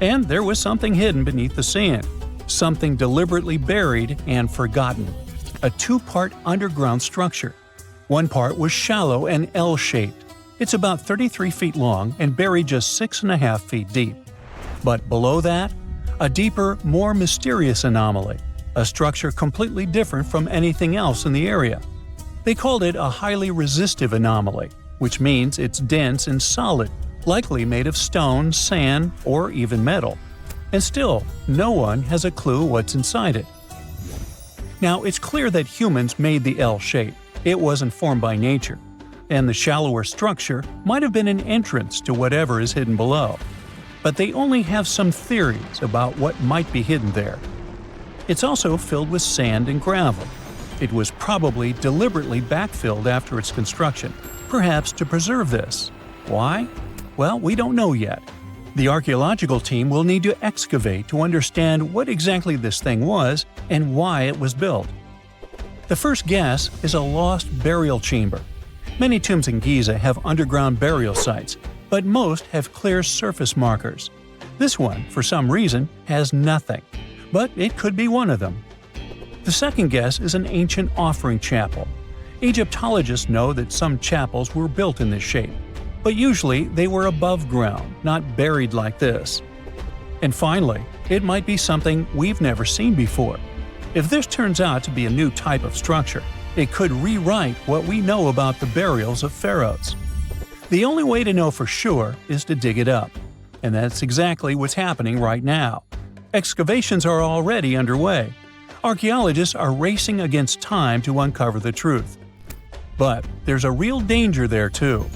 And there was something hidden beneath the sand, something deliberately buried and forgotten. A two-part underground structure. One part was shallow and L-shaped. It's about 33 feet long and buried just 6.5 feet deep. But below that, a deeper, more mysterious anomaly, a structure completely different from anything else in the area. They called it a highly resistive anomaly, which means it's dense and solid, likely made of stone, sand, or even metal. And still, no one has a clue what's inside it. Now, it's clear that humans made the L shape. It wasn't formed by nature. And the shallower structure might have been an entrance to whatever is hidden below. But they only have some theories about what might be hidden there. It's also filled with sand and gravel. It was probably deliberately backfilled after its construction, perhaps to preserve this. Why? Well, we don't know yet. The archaeological team will need to excavate to understand what exactly this thing was and why it was built. The first guess is a lost burial chamber. Many tombs in Giza have underground burial sites, but most have clear surface markers. This one, for some reason, has nothing, but it could be one of them. The second guess is an ancient offering chapel. Egyptologists know that some chapels were built in this shape, but usually they were above ground, not buried like this. And finally, it might be something we've never seen before. If this turns out to be a new type of structure, it could rewrite what we know about the burials of pharaohs. The only way to know for sure is to dig it up, and that's exactly what's happening right now. Excavations are already underway. Archaeologists are racing against time to uncover the truth. But there's a real danger there too.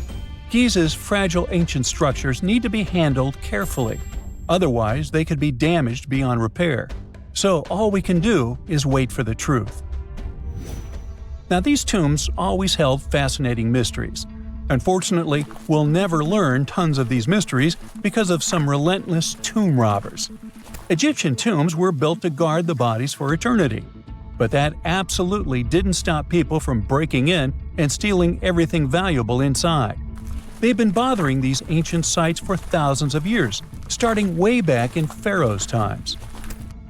Giza's fragile ancient structures need to be handled carefully. Otherwise, they could be damaged beyond repair. So all we can do is wait for the truth. Now, these tombs always held fascinating mysteries. Unfortunately, we'll never learn tons of these mysteries because of some relentless tomb robbers. Egyptian tombs were built to guard the bodies for eternity. But that absolutely didn't stop people from breaking in and stealing everything valuable inside. They've been bothering these ancient sites for thousands of years, starting way back in Pharaohs' times.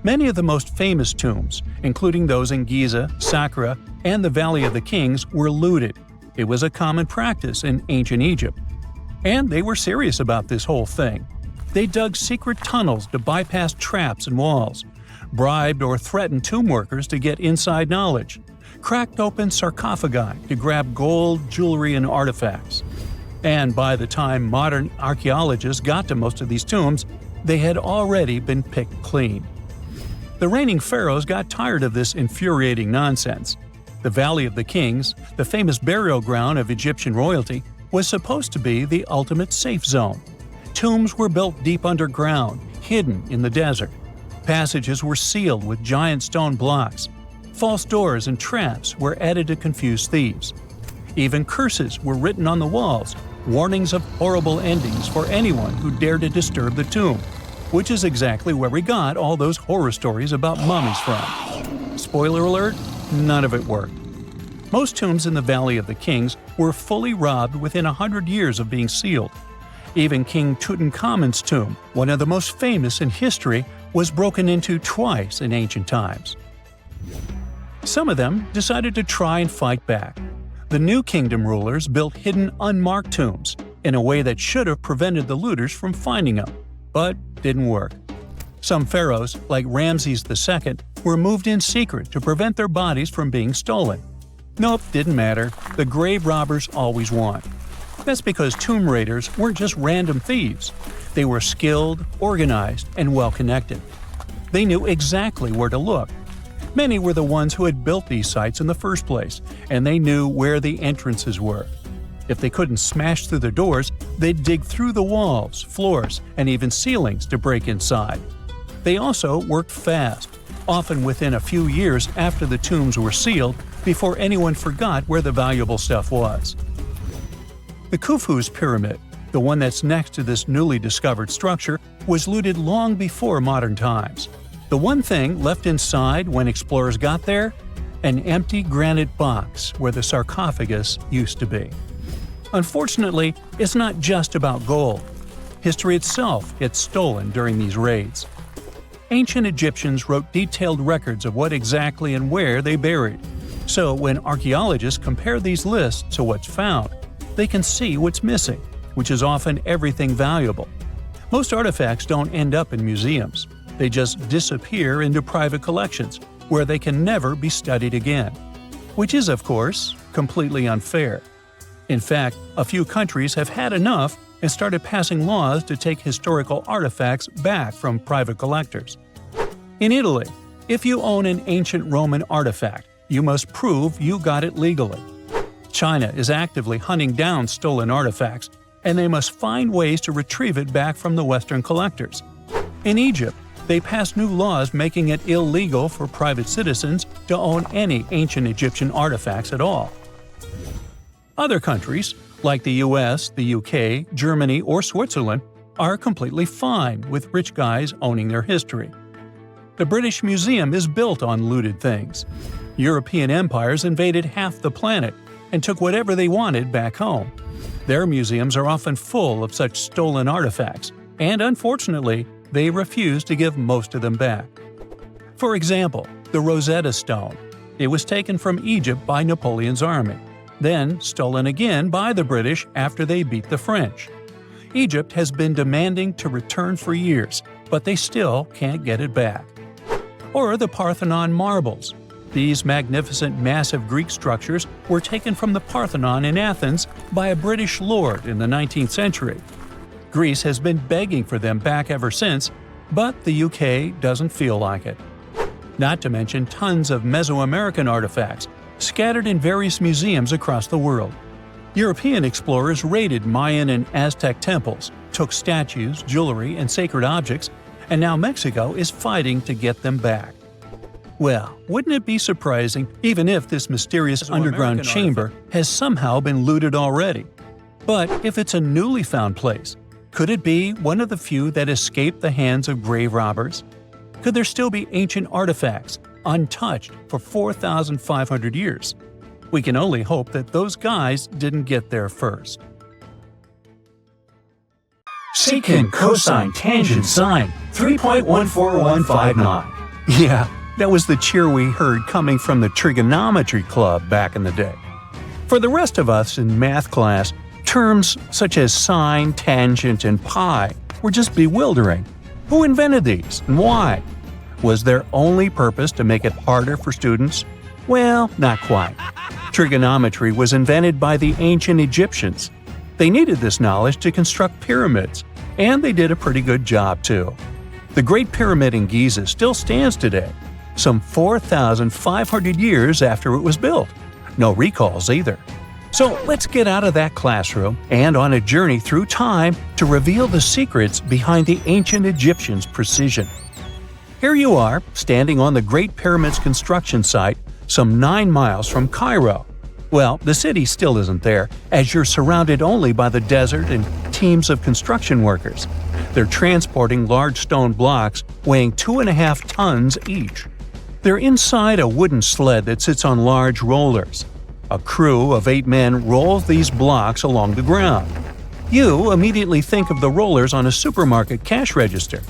Many of the most famous tombs, including those in Giza, Saqqara, and the Valley of the Kings, were looted. It was a common practice in ancient Egypt. And they were serious about this whole thing. They dug secret tunnels to bypass traps and walls, bribed or threatened tomb workers to get inside knowledge, cracked open sarcophagi to grab gold, jewelry, and artifacts. And by the time modern archaeologists got to most of these tombs, they had already been picked clean. The reigning pharaohs got tired of this infuriating nonsense. The Valley of the Kings, the famous burial ground of Egyptian royalty, was supposed to be the ultimate safe zone. Tombs were built deep underground, hidden in the desert. Passages were sealed with giant stone blocks. False doors and traps were added to confuse thieves. Even curses were written on the walls, warnings of horrible endings for anyone who dared to disturb the tomb, which is exactly where we got all those horror stories about mummies from. Spoiler alert, none of it worked. Most tombs in the Valley of the Kings were fully robbed within 100 years of being sealed. Even King Tutankhamun's tomb, one of the most famous in history, was broken into twice in ancient times. Some of them decided to try and fight back. The New Kingdom rulers built hidden unmarked tombs in a way that should have prevented the looters from finding them, but didn't work. Some pharaohs, like Ramses II, were moved in secret to prevent their bodies from being stolen. Nope, didn't matter. The grave robbers always won. That's because tomb raiders weren't just random thieves. They were skilled, organized, and well-connected. They knew exactly where to look. Many were the ones who had built these sites in the first place, and they knew where the entrances were. If they couldn't smash through the doors, they'd dig through the walls, floors, and even ceilings to break inside. They also worked fast, often within a few years after the tombs were sealed, before anyone forgot where the valuable stuff was. The Khufu's pyramid, the one that's next to this newly discovered structure, was looted long before modern times. The one thing left inside when explorers got there? An empty granite box where the sarcophagus used to be. Unfortunately, it's not just about gold. History itself gets stolen during these raids. Ancient Egyptians wrote detailed records of what exactly and where they buried. So when archaeologists compare these lists to what's found, they can see what's missing, which is often everything valuable. Most artifacts don't end up in museums. They just disappear into private collections, where they can never be studied again. Which is, of course, completely unfair. In fact, a few countries have had enough and started passing laws to take historical artifacts back from private collectors. In Italy, if you own an ancient Roman artifact, you must prove you got it legally. China is actively hunting down stolen artifacts, and they must find ways to retrieve it back from the Western collectors. In Egypt, they passed new laws making it illegal for private citizens to own any ancient Egyptian artifacts at all. Other countries, like the US, the UK, Germany, or Switzerland, are completely fine with rich guys owning their history. The British Museum is built on looted things. European empires invaded half the planet and took whatever they wanted back home. Their museums are often full of such stolen artifacts, and unfortunately, they refuse to give most of them back. For example, the Rosetta Stone. It was taken from Egypt by Napoleon's army, then stolen again by the British after they beat the French. Egypt has been demanding to return for years, but they still can't get it back. Or the Parthenon marbles. These magnificent massive Greek structures were taken from the Parthenon in Athens by a British lord in the 19th century. Greece has been begging for them back ever since, but the UK doesn't feel like it. Not to mention tons of Mesoamerican artifacts, scattered in various museums across the world. European explorers raided Mayan and Aztec temples, took statues, jewelry, and sacred objects, and now Mexico is fighting to get them back. Well, wouldn't it be surprising even if this mysterious underground chamber has somehow been looted already? But if it's a newly found place, could it be one of the few that escaped the hands of grave robbers? Could there still be ancient artifacts, untouched for 4,500 years? We can only hope that those guys didn't get there first. Secant, cosine, tangent, sine, 3.14159. Yeah, that was the cheer we heard coming from the trigonometry club back in the day. For the rest of us in math class, terms such as sine, tangent, and pi were just bewildering. Who invented these and why? Was their only purpose to make it harder for students? Well, not quite. Trigonometry was invented by the ancient Egyptians. They needed this knowledge to construct pyramids, and they did a pretty good job too. The Great Pyramid in Giza still stands today, some 4,500 years after it was built. No recalls either. So let's get out of that classroom and on a journey through time to reveal the secrets behind the ancient Egyptians' precision. Here you are, standing on the Great Pyramid's construction site, some 9 miles from Cairo. Well, the city still isn't there, as you're surrounded only by the desert and teams of construction workers. They're transporting large stone blocks weighing 2.5 tons each. They're inside a wooden sled that sits on large rollers. A crew of 8 men rolls these blocks along the ground. You immediately think of the rollers on a supermarket cash register.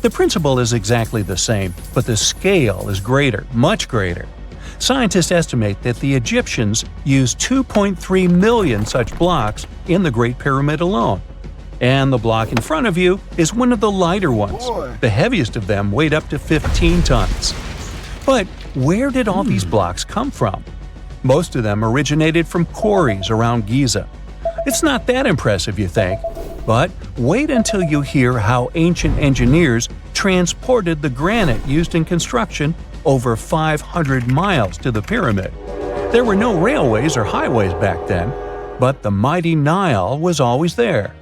The principle is exactly the same, but the scale is greater, much greater. Scientists estimate that the Egyptians used 2.3 million such blocks in the Great Pyramid alone. And the block in front of you is one of the lighter ones. The heaviest of them weighed up to 15 tons. But where did all these blocks come from? Most of them originated from quarries around Giza. It's not that impressive, you think, but wait until you hear how ancient engineers transported the granite used in construction over 500 miles to the pyramid. There were no railways or highways back then, but the mighty Nile was always there.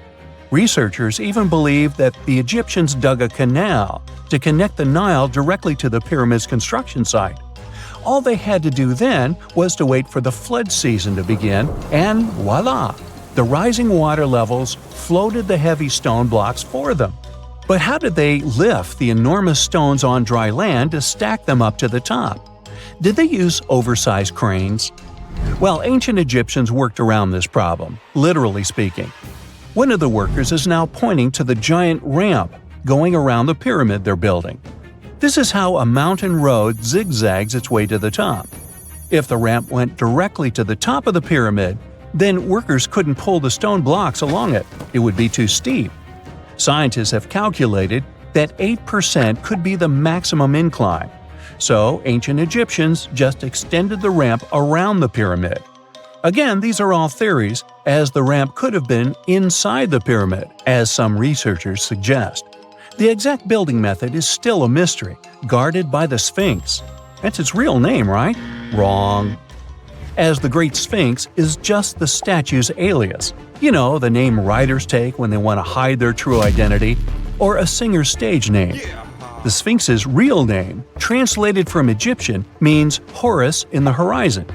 Researchers even believe that the Egyptians dug a canal to connect the Nile directly to the pyramid's construction site. All they had to do then was to wait for the flood season to begin, and voila! The rising water levels floated the heavy stone blocks for them. But how did they lift the enormous stones on dry land to stack them up to the top? Did they use oversized cranes? Well, ancient Egyptians worked around this problem, literally speaking. One of the workers is now pointing to the giant ramp going around the pyramid they're building. This is how a mountain road zigzags its way to the top. If the ramp went directly to the top of the pyramid, then workers couldn't pull the stone blocks along it. It would be too steep. Scientists have calculated that 8% could be the maximum incline. So ancient Egyptians just extended the ramp around the pyramid. Again, these are all theories, as the ramp could have been inside the pyramid, as some researchers suggest. The exact building method is still a mystery, guarded by the Sphinx. That's its real name, right? Wrong. As the Great Sphinx is just the statue's alias. You know, the name writers take when they want to hide their true identity, or a singer's stage name. The Sphinx's real name, translated from Egyptian, means Horus in the horizon.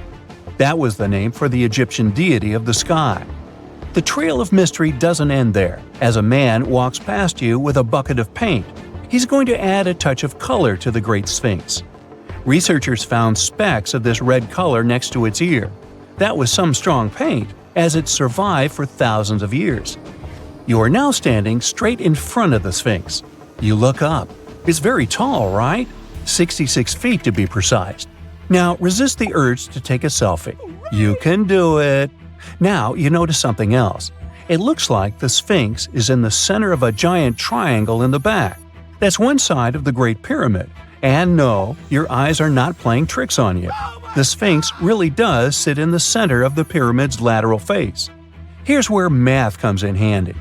That was the name for the Egyptian deity of the sky. The trail of mystery doesn't end there, as a man walks past you with a bucket of paint. He's going to add a touch of color to the Great Sphinx. Researchers found specks of this red color next to its ear. That was some strong paint, as it survived for thousands of years. You are now standing straight in front of the Sphinx. You look up. It's very tall, right? 66 feet to be precise. Now resist the urge to take a selfie. You can do it. Now you notice something else. It looks like the Sphinx is in the center of a giant triangle in the back. That's one side of the Great Pyramid. And no, your eyes are not playing tricks on you. The Sphinx really does sit in the center of the pyramid's lateral face. Here's where math comes in handy.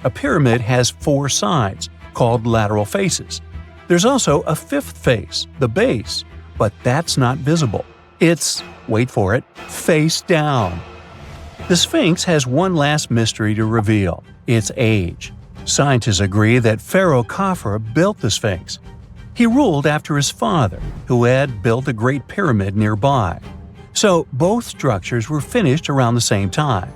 A pyramid has 4 sides, called lateral faces. There's also a 5th face, the base, but that's not visible. It's, wait for it, face down. The Sphinx has one last mystery to reveal: its age. Scientists agree that Pharaoh Khafre built the Sphinx. He ruled after his father, who had built a great pyramid nearby. So both structures were finished around the same time.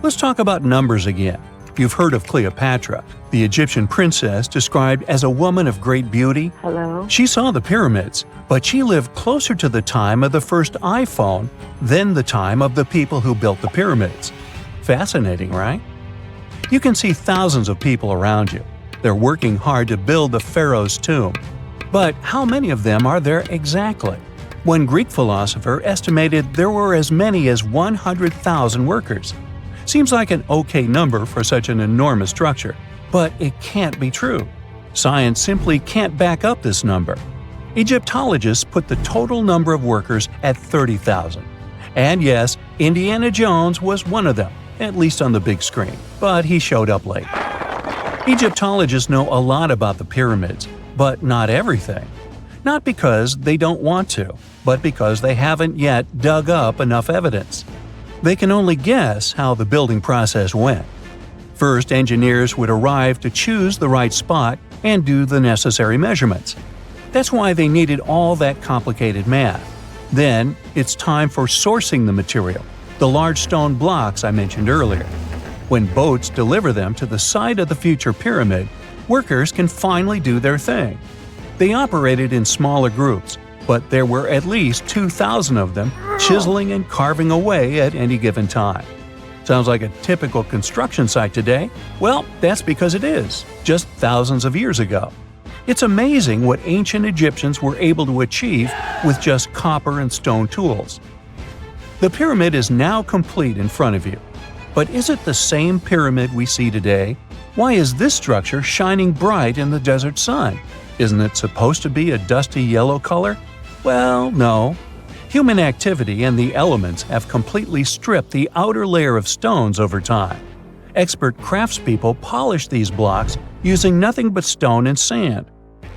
Let's talk about numbers again. You've heard of Cleopatra, the Egyptian princess described as a woman of great beauty. Hello? She saw the pyramids, but she lived closer to the time of the first iPhone than the time of the people who built the pyramids. Fascinating, right? You can see thousands of people around you. They're working hard to build the Pharaoh's tomb. But how many of them are there exactly? One Greek philosopher estimated there were as many as 100,000 workers. Seems like an okay number for such an enormous structure, but it can't be true. Science simply can't back up this number. Egyptologists put the total number of workers at 30,000. And yes, Indiana Jones was one of them, at least on the big screen, but he showed up late. Egyptologists know a lot about the pyramids, but not everything. Not because they don't want to, but because they haven't yet dug up enough evidence. They can only guess how the building process went. First, engineers would arrive to choose the right spot and do the necessary measurements. That's why they needed all that complicated math. Then, it's time for sourcing the material, the large stone blocks I mentioned earlier. When boats deliver them to the site of the future pyramid, workers can finally do their thing. They operated in smaller groups, but there were at least 2,000 of them chiseling and carving away at any given time. Sounds like a typical construction site today? Well, that's because it is, just thousands of years ago. It's amazing what ancient Egyptians were able to achieve with just copper and stone tools. The pyramid is now complete in front of you. But is it the same pyramid we see today? Why is this structure shining bright in the desert sun? Isn't it supposed to be a dusty yellow color? Well, no. Human activity and the elements have completely stripped the outer layer of stones over time. Expert craftspeople polished these blocks using nothing but stone and sand.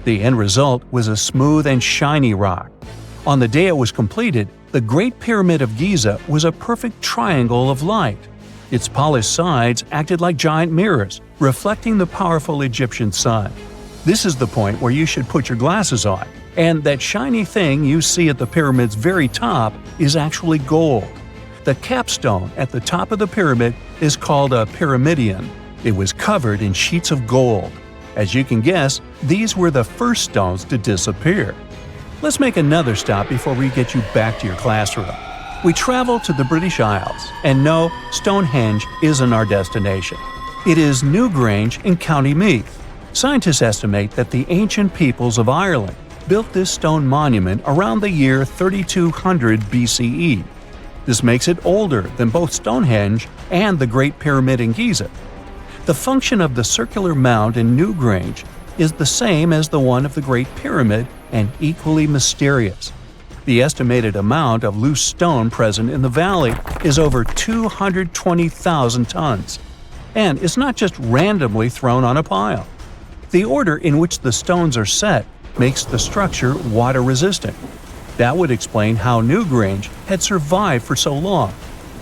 The end result was a smooth and shiny rock. On the day it was completed, the Great Pyramid of Giza was a perfect triangle of light. Its polished sides acted like giant mirrors, reflecting the powerful Egyptian sun. This is the point where you should put your glasses on, and that shiny thing you see at the pyramid's very top is actually gold. The capstone at the top of the pyramid is called a pyramidion. It was covered in sheets of gold. As you can guess, these were the first stones to disappear. Let's make another stop before we get you back to your classroom. We travel to the British Isles, and no, Stonehenge isn't our destination. It is Newgrange in County Meath. Scientists estimate that the ancient peoples of Ireland built this stone monument around the year 3200 BCE. This makes it older than both Stonehenge and the Great Pyramid in Giza. The function of the circular mound in Newgrange is the same as the one of the Great Pyramid and equally mysterious. The estimated amount of loose stone present in the valley is over 220,000 tons. And it's not just randomly thrown on a pile. The order in which the stones are set makes the structure water-resistant. That would explain how Newgrange had survived for so long.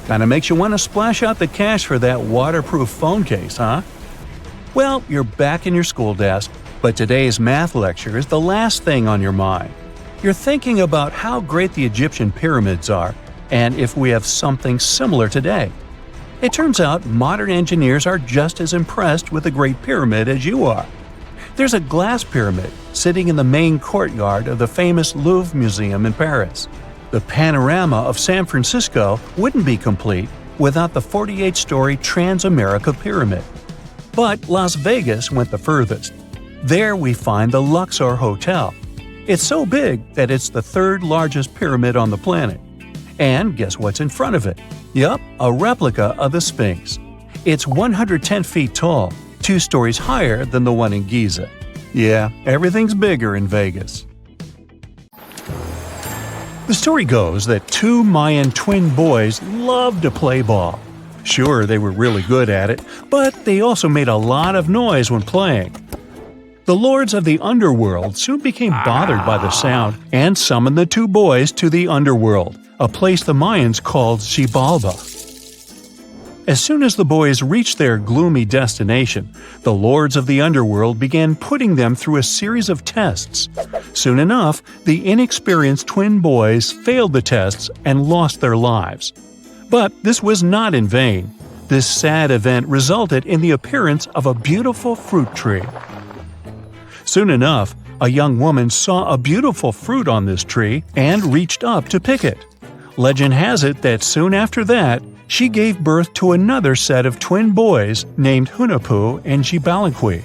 Kinda makes you want to splash out the cash for that waterproof phone case, huh? Well, you're back in your school desk, but today's math lecture is the last thing on your mind. You're thinking about how great the Egyptian pyramids are, and if we have something similar today. It turns out modern engineers are just as impressed with the Great Pyramid as you are. There's a glass pyramid sitting in the main courtyard of the famous Louvre Museum in Paris. The panorama of San Francisco wouldn't be complete without the 48-story Transamerica Pyramid. But Las Vegas went the furthest. There we find the Luxor Hotel. It's so big that it's the third largest pyramid on the planet. And guess what's in front of it? Yup, a replica of the Sphinx. It's 110 feet tall, 2 stories higher than the one in Giza. Yeah, everything's bigger in Vegas. The story goes that 2 Mayan twin boys loved to play ball. Sure, they were really good at it, but they also made a lot of noise when playing. The lords of the underworld soon became bothered by the sound and summoned the 2 boys to the underworld, a place the Mayans called Xibalba. As soon as the boys reached their gloomy destination, the lords of the underworld began putting them through a series of tests. Soon enough, the inexperienced twin boys failed the tests and lost their lives. But this was not in vain. This sad event resulted in the appearance of a beautiful fruit tree. Soon enough, a young woman saw a beautiful fruit on this tree and reached up to pick it. Legend has it that soon after that, she gave birth to another set of twin boys named Hunahpu and Xibalba.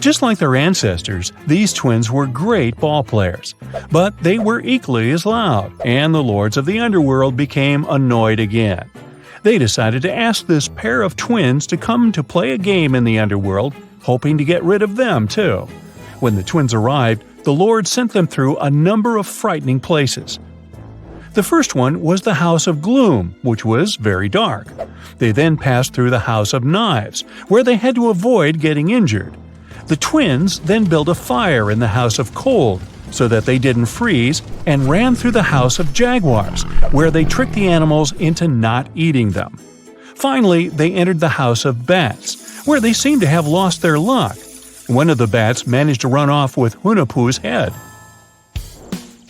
Just like their ancestors, these twins were great ball players, but they were equally as loud, and the lords of the underworld became annoyed again. They decided to ask this pair of twins to come to play a game in the underworld, hoping to get rid of them too. When the twins arrived, the Lord sent them through a number of frightening places. The first one was the House of Gloom, which was very dark. They then passed through the House of Knives, where they had to avoid getting injured. The twins then built a fire in the House of Cold, so that they didn't freeze, and ran through the House of Jaguars, where they tricked the animals into not eating them. Finally, they entered the House of Bats, where they seemed to have lost their luck. One of the bats managed to run off with Hunahpu's head.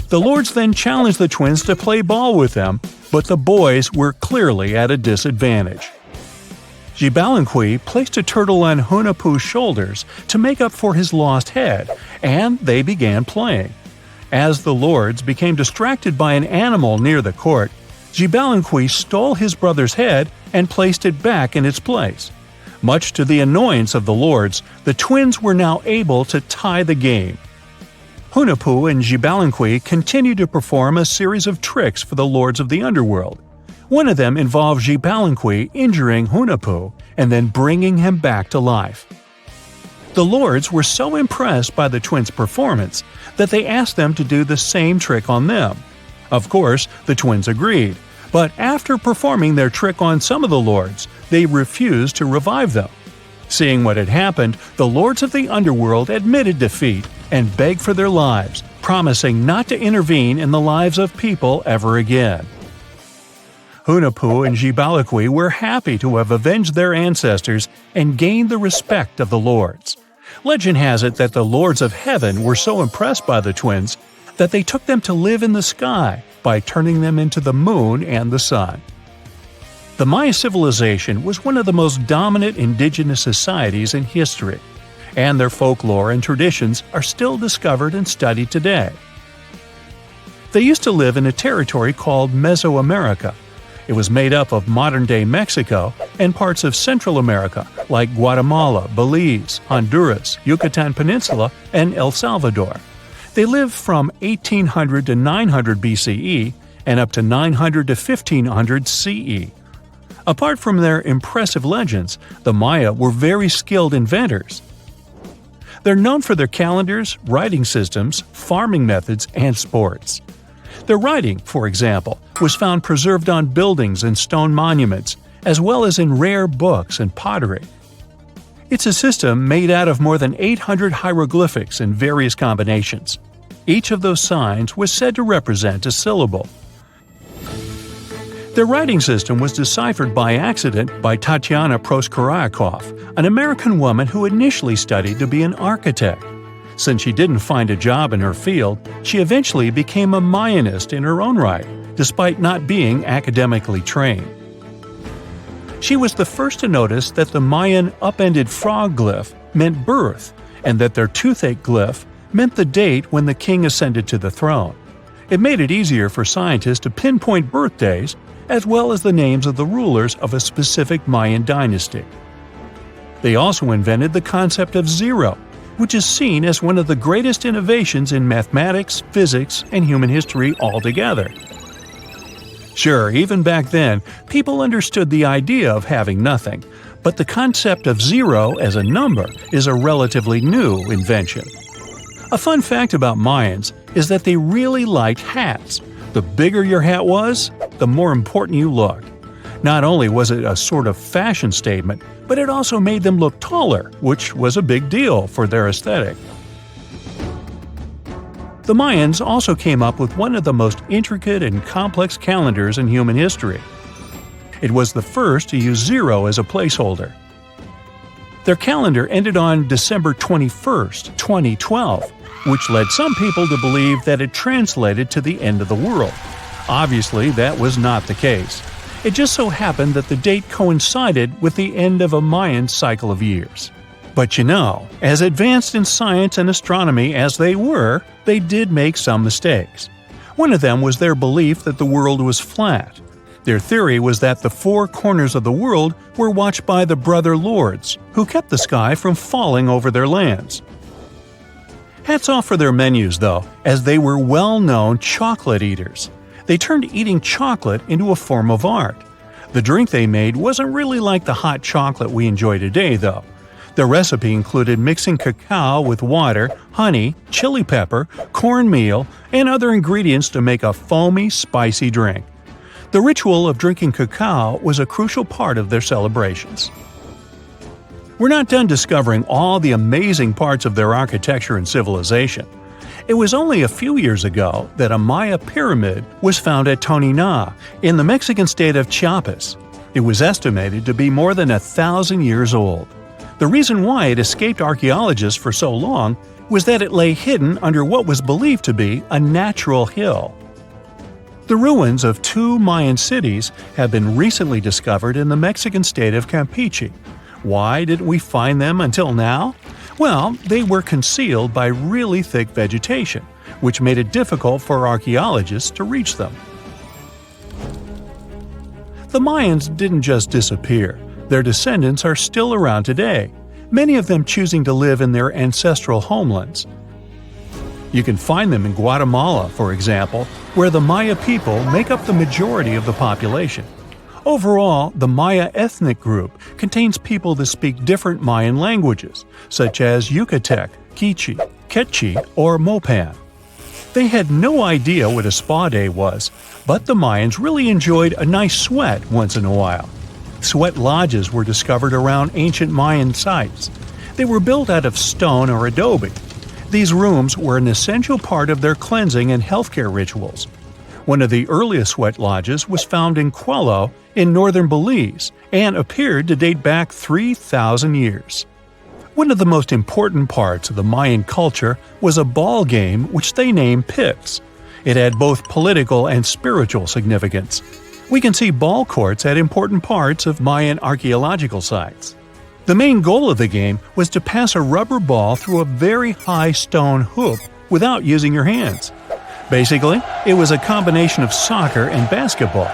The lords then challenged the twins to play ball with them, but the boys were clearly at a disadvantage. Gibalanqui placed a turtle on Hunahpu's shoulders to make up for his lost head, and they began playing. As the lords became distracted by an animal near the court, Gibalanqui stole his brother's head and placed it back in its place. Much to the annoyance of the lords, the twins were now able to tie the game. Hunahpu and Gibalanqui continued to perform a series of tricks for the lords of the underworld. One of them involved Gibalanqui injuring Hunahpu and then bringing him back to life. The lords were so impressed by the twins' performance that they asked them to do the same trick on them. Of course, the twins agreed, but after performing their trick on some of the lords, they refused to revive them. Seeing what had happened, the lords of the underworld admitted defeat and begged for their lives, promising not to intervene in the lives of people ever again. Hunahpu and Gibalanqui were happy to have avenged their ancestors and gained the respect of the lords. Legend has it that the lords of heaven were so impressed by the twins that they took them to live in the sky by turning them into the moon and the sun. The Maya civilization was one of the most dominant indigenous societies in history, and their folklore and traditions are still discovered and studied today. They used to live in a territory called Mesoamerica. It was made up of modern-day Mexico and parts of Central America like Guatemala, Belize, Honduras, Yucatan Peninsula, and El Salvador. They lived from 1800 to 900 BCE and up to 900 to 1500 CE. Apart from their impressive legends, the Maya were very skilled inventors. They're known for their calendars, writing systems, farming methods, and sports. Their writing, for example, was found preserved on buildings and stone monuments, as well as in rare books and pottery. It's a system made out of more than 800 hieroglyphics in various combinations. Each of those signs was said to represent a syllable. Their writing system was deciphered by accident by Tatiana Proskorakov, an American woman who initially studied to be an architect. Since she didn't find a job in her field, she eventually became a Mayanist in her own right, despite not being academically trained. She was the first to notice that the Mayan upended frog glyph meant birth, and that their toothache glyph meant the date when the king ascended to the throne. It made it easier for scientists to pinpoint birthdays, as well as the names of the rulers of a specific Mayan dynasty. They also invented the concept of zero, which is seen as one of the greatest innovations in mathematics, physics, and human history altogether. Sure, even back then, people understood the idea of having nothing, but the concept of zero as a number is a relatively new invention. A fun fact about Mayans is that they really liked hats. The bigger your hat was, the more important you looked. Not only was it a sort of fashion statement, but it also made them look taller, which was a big deal for their aesthetic. The Mayans also came up with one of the most intricate and complex calendars in human history. It was the first to use zero as a placeholder. Their calendar ended on December 21st, 2012, which led some people to believe that it translated to the end of the world. Obviously, that was not the case. It just so happened that the date coincided with the end of a Mayan cycle of years. But you know, as advanced in science and astronomy as they were, they did make some mistakes. One of them was their belief that the world was flat. Their theory was that the four corners of the world were watched by the brother lords, who kept the sky from falling over their lands. Hats off for their menus, though, as they were well-known chocolate eaters. They turned eating chocolate into a form of art. The drink they made wasn't really like the hot chocolate we enjoy today, though. The recipe included mixing cacao with water, honey, chili pepper, cornmeal, and other ingredients to make a foamy, spicy drink. The ritual of drinking cacao was a crucial part of their celebrations. We're not done discovering all the amazing parts of their architecture and civilization. It was only a few years ago that a Maya pyramid was found at Tonina, in the Mexican state of Chiapas. It was estimated to be more than 1,000 years old. The reason why it escaped archaeologists for so long was that it lay hidden under what was believed to be a natural hill. The ruins of two Mayan cities have been recently discovered in the Mexican state of Campeche. Why didn't we find them until now? Well, they were concealed by really thick vegetation, which made it difficult for archaeologists to reach them. The Mayans didn't just disappear. Their descendants are still around today, many of them choosing to live in their ancestral homelands. You can find them in Guatemala, for example, where the Maya people make up the majority of the population. Overall, the Maya ethnic group contains people that speak different Mayan languages, such as Yucatec, Quiche, Quechua, or Mopan. They had no idea what a spa day was, but the Mayans really enjoyed a nice sweat once in a while. Sweat lodges were discovered around ancient Mayan sites. They were built out of stone or adobe. These rooms were an essential part of their cleansing and healthcare rituals. One of the earliest sweat lodges was found in Quello in northern Belize and appeared to date back 3,000 years. One of the most important parts of the Mayan culture was a ball game which they named Pix. It had both political and spiritual significance. We can see ball courts at important parts of Mayan archaeological sites. The main goal of the game was to pass a rubber ball through a very high stone hoop without using your hands. Basically, it was a combination of soccer and basketball.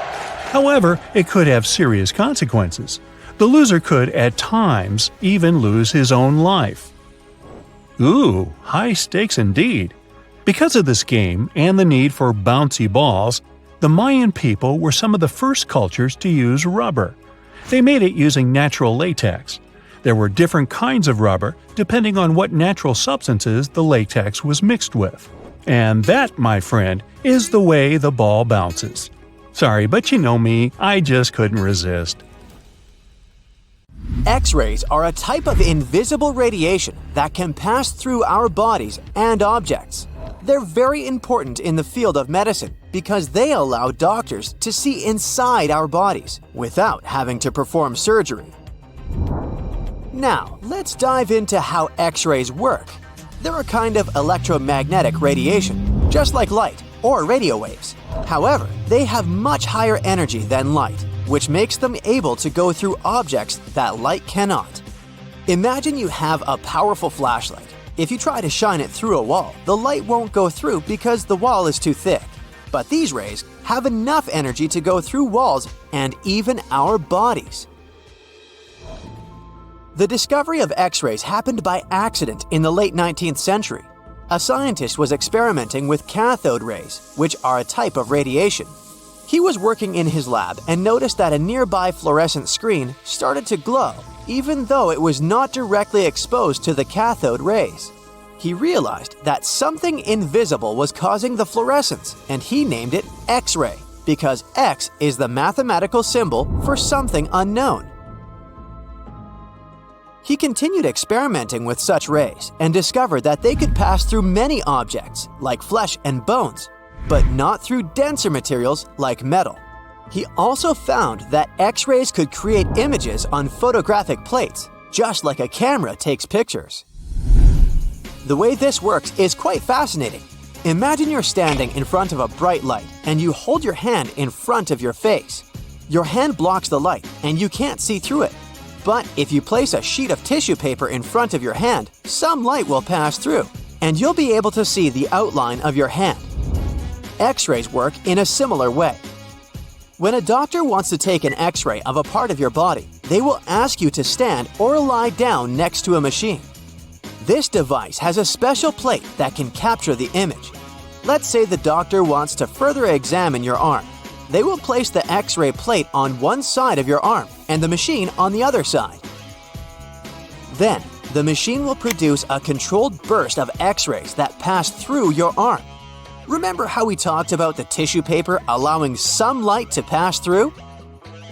However, it could have serious consequences. The loser could, at times, even lose his own life. Ooh, high stakes indeed. Because of this game and the need for bouncy balls, the Mayan people were some of the first cultures to use rubber. They made it using natural latex. There were different kinds of rubber depending on what natural substances the latex was mixed with. And that, my friend, is the way the ball bounces. Sorry, but you know me, I just couldn't resist. X-rays are a type of invisible radiation that can pass through our bodies and objects. They're very important in the field of medicine because they allow doctors to see inside our bodies without having to perform surgery. Now, let's dive into how X-rays work. They're a kind of electromagnetic radiation, just like light or radio waves. However, they have much higher energy than light, which makes them able to go through objects that light cannot. Imagine you have a powerful flashlight. If you try to shine it through a wall, the light won't go through because the wall is too thick. But these rays have enough energy to go through walls and even our bodies. The discovery of X-rays happened by accident in the late 19th century. A scientist was experimenting with cathode rays, which are a type of radiation. He was working in his lab and noticed that a nearby fluorescent screen started to glow, even though it was not directly exposed to the cathode rays. He realized that something invisible was causing the fluorescence, and he named it X-ray, because X is the mathematical symbol for something unknown. He continued experimenting with such rays and discovered that they could pass through many objects, like flesh and bones, but not through denser materials like metal. He also found that X-rays could create images on photographic plates, just like a camera takes pictures. The way this works is quite fascinating. Imagine you're standing in front of a bright light and you hold your hand in front of your face. Your hand blocks the light and you can't see through it. But if you place a sheet of tissue paper in front of your hand, some light will pass through, and you'll be able to see the outline of your hand. X-rays work in a similar way. When a doctor wants to take an X-ray of a part of your body, they will ask you to stand or lie down next to a machine. This device has a special plate that can capture the image. Let's say the doctor wants to further examine your arm. They will place the X-ray plate on one side of your arm and the machine on the other side. Then, the machine will produce a controlled burst of X-rays that pass through your arm. Remember how we talked about the tissue paper allowing some light to pass through?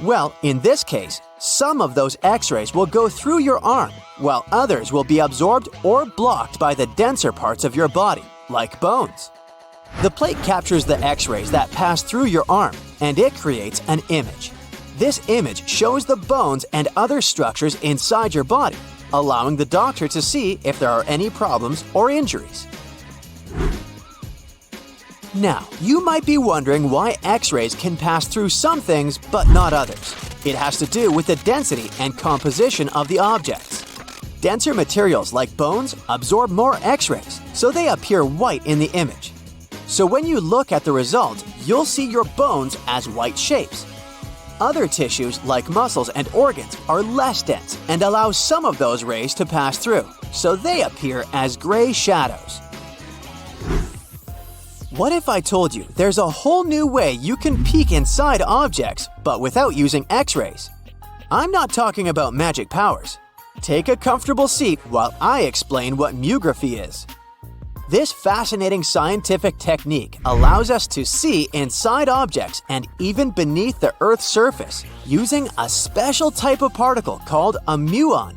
Well, in this case, some of those X-rays will go through your arm, while others will be absorbed or blocked by the denser parts of your body, like bones. The plate captures the X-rays that pass through your arm, and it creates an image. This image shows the bones and other structures inside your body, allowing the doctor to see if there are any problems or injuries. Now, you might be wondering why X-rays can pass through some things but not others. It has to do with the density and composition of the objects. Denser materials like bones absorb more X-rays, so they appear white in the image. So when you look at the result, you'll see your bones as white shapes. Other tissues like muscles and organs are less dense and allow some of those rays to pass through, so they appear as gray shadows. What if I told you there's a whole new way you can peek inside objects, but without using X-rays? I'm not talking about magic powers. Take a comfortable seat while I explain what muography is. This fascinating scientific technique allows us to see inside objects and even beneath the Earth's surface using a special type of particle called a muon.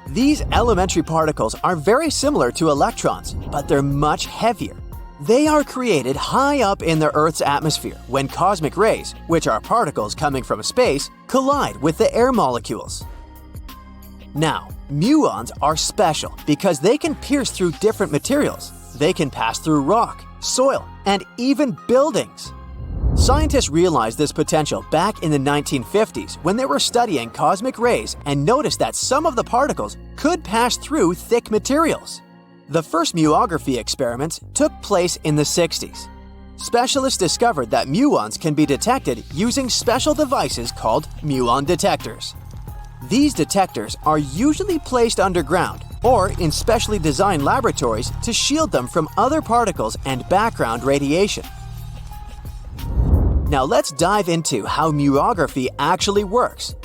These elementary particles are very similar to electrons, but they're much heavier. They are created high up in the Earth's atmosphere when cosmic rays, which are particles coming from space, collide with the air molecules. Now, muons are special because they can pierce through different materials. They can pass through rock, soil, and even buildings. Scientists realized this potential back in the 1950s when they were studying cosmic rays and noticed that some of the particles could pass through thick materials. The first muography experiments took place in the 60s. Specialists discovered that muons can be detected using special devices called muon detectors. These detectors are usually placed underground or in specially designed laboratories to shield them from other particles and background radiation. Now let's dive into how muography actually works.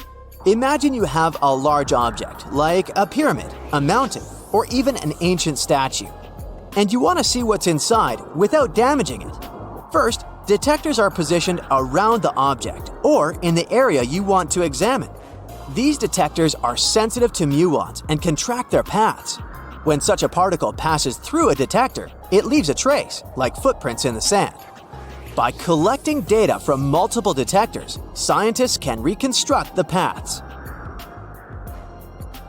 Imagine you have a large object, like a pyramid, a mountain, or even an ancient statue, and you want to see what's inside without damaging it. First, detectors are positioned around the object or in the area you want to examine. These detectors are sensitive to muons and can track their paths. When such a particle passes through a detector, it leaves a trace, like footprints in the sand. By collecting data from multiple detectors, scientists can reconstruct the paths.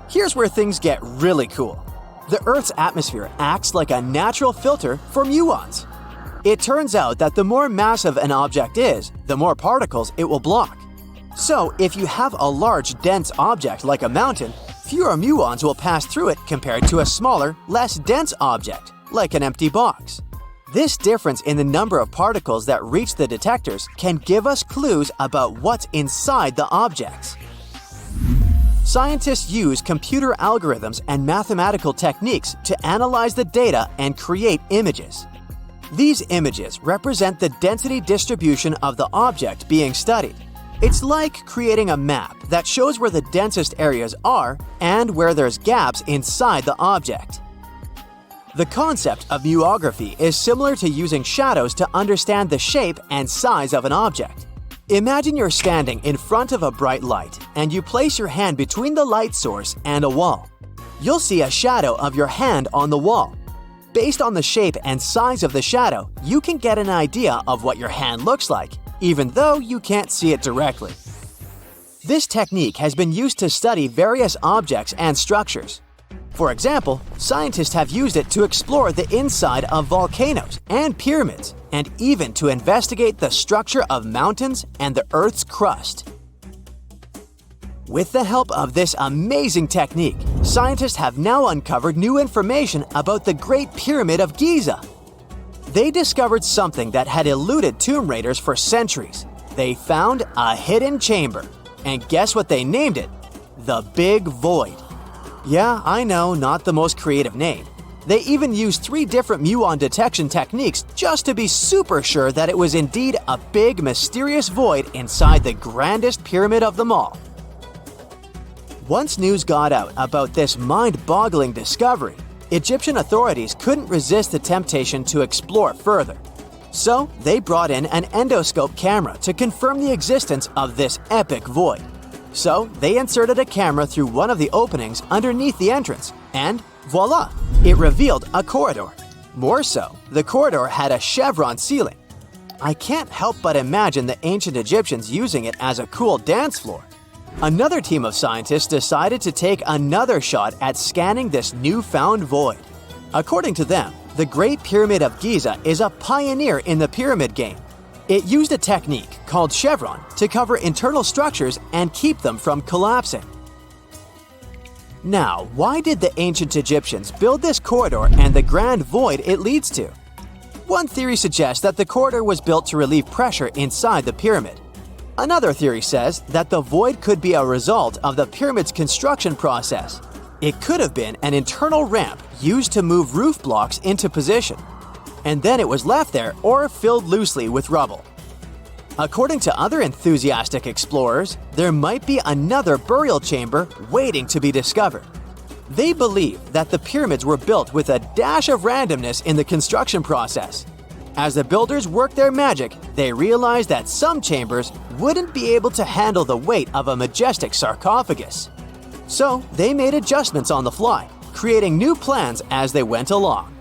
Here's where things get really cool. The Earth's atmosphere acts like a natural filter for muons. It turns out that the more massive an object is, the more particles it will block. So, if you have a large, dense object like a mountain, fewer muons will pass through it compared to a smaller, less dense object, like an empty box. This difference in the number of particles that reach the detectors can give us clues about what's inside the objects. Scientists use computer algorithms and mathematical techniques to analyze the data and create images. These images represent the density distribution of the object being studied. It's like creating a map that shows where the densest areas are and where there's gaps inside the object. The concept of muography is similar to using shadows to understand the shape and size of an object. Imagine you're standing in front of a bright light and you place your hand between the light source and a wall. You'll see a shadow of your hand on the wall. Based on the shape and size of the shadow, you can get an idea of what your hand looks like, even though you can't see it directly. This technique has been used to study various objects and structures. For example, scientists have used it to explore the inside of volcanoes and pyramids, and even to investigate the structure of mountains and the Earth's crust. With the help of this amazing technique, scientists have now uncovered new information about the Great Pyramid of Giza. They discovered something that had eluded tomb raiders for centuries. They found a hidden chamber. And guess what they named it? The Big Void. Yeah, I know, not the most creative name. They even used 3 different muon detection techniques just to be super sure that it was indeed a big, mysterious void inside the grandest pyramid of them all. Once news got out about this mind-boggling discovery, Egyptian authorities couldn't resist the temptation to explore further. So, they brought in an endoscope camera to confirm the existence of this epic void. So, they inserted a camera through one of the openings underneath the entrance, and voila! It revealed a corridor. More so, the corridor had a chevron ceiling. I can't help but imagine the ancient Egyptians using it as a cool dance floor. Another team of scientists decided to take another shot at scanning this newfound void. According to them, the Great Pyramid of Giza is a pioneer in the pyramid game. It used a technique called chevron to cover internal structures and keep them from collapsing. Now, why did the ancient Egyptians build this corridor and the grand void it leads to? One theory suggests that the corridor was built to relieve pressure inside the pyramid. Another theory says that the void could be a result of the pyramid's construction process. It could have been an internal ramp used to move roof blocks into position, and then it was left there or filled loosely with rubble. According to other enthusiastic explorers, there might be another burial chamber waiting to be discovered. They believe that the pyramids were built with a dash of randomness in the construction process. As the builders worked their magic, they realized that some chambers wouldn't be able to handle the weight of a majestic sarcophagus. So they made adjustments on the fly, creating new plans as they went along.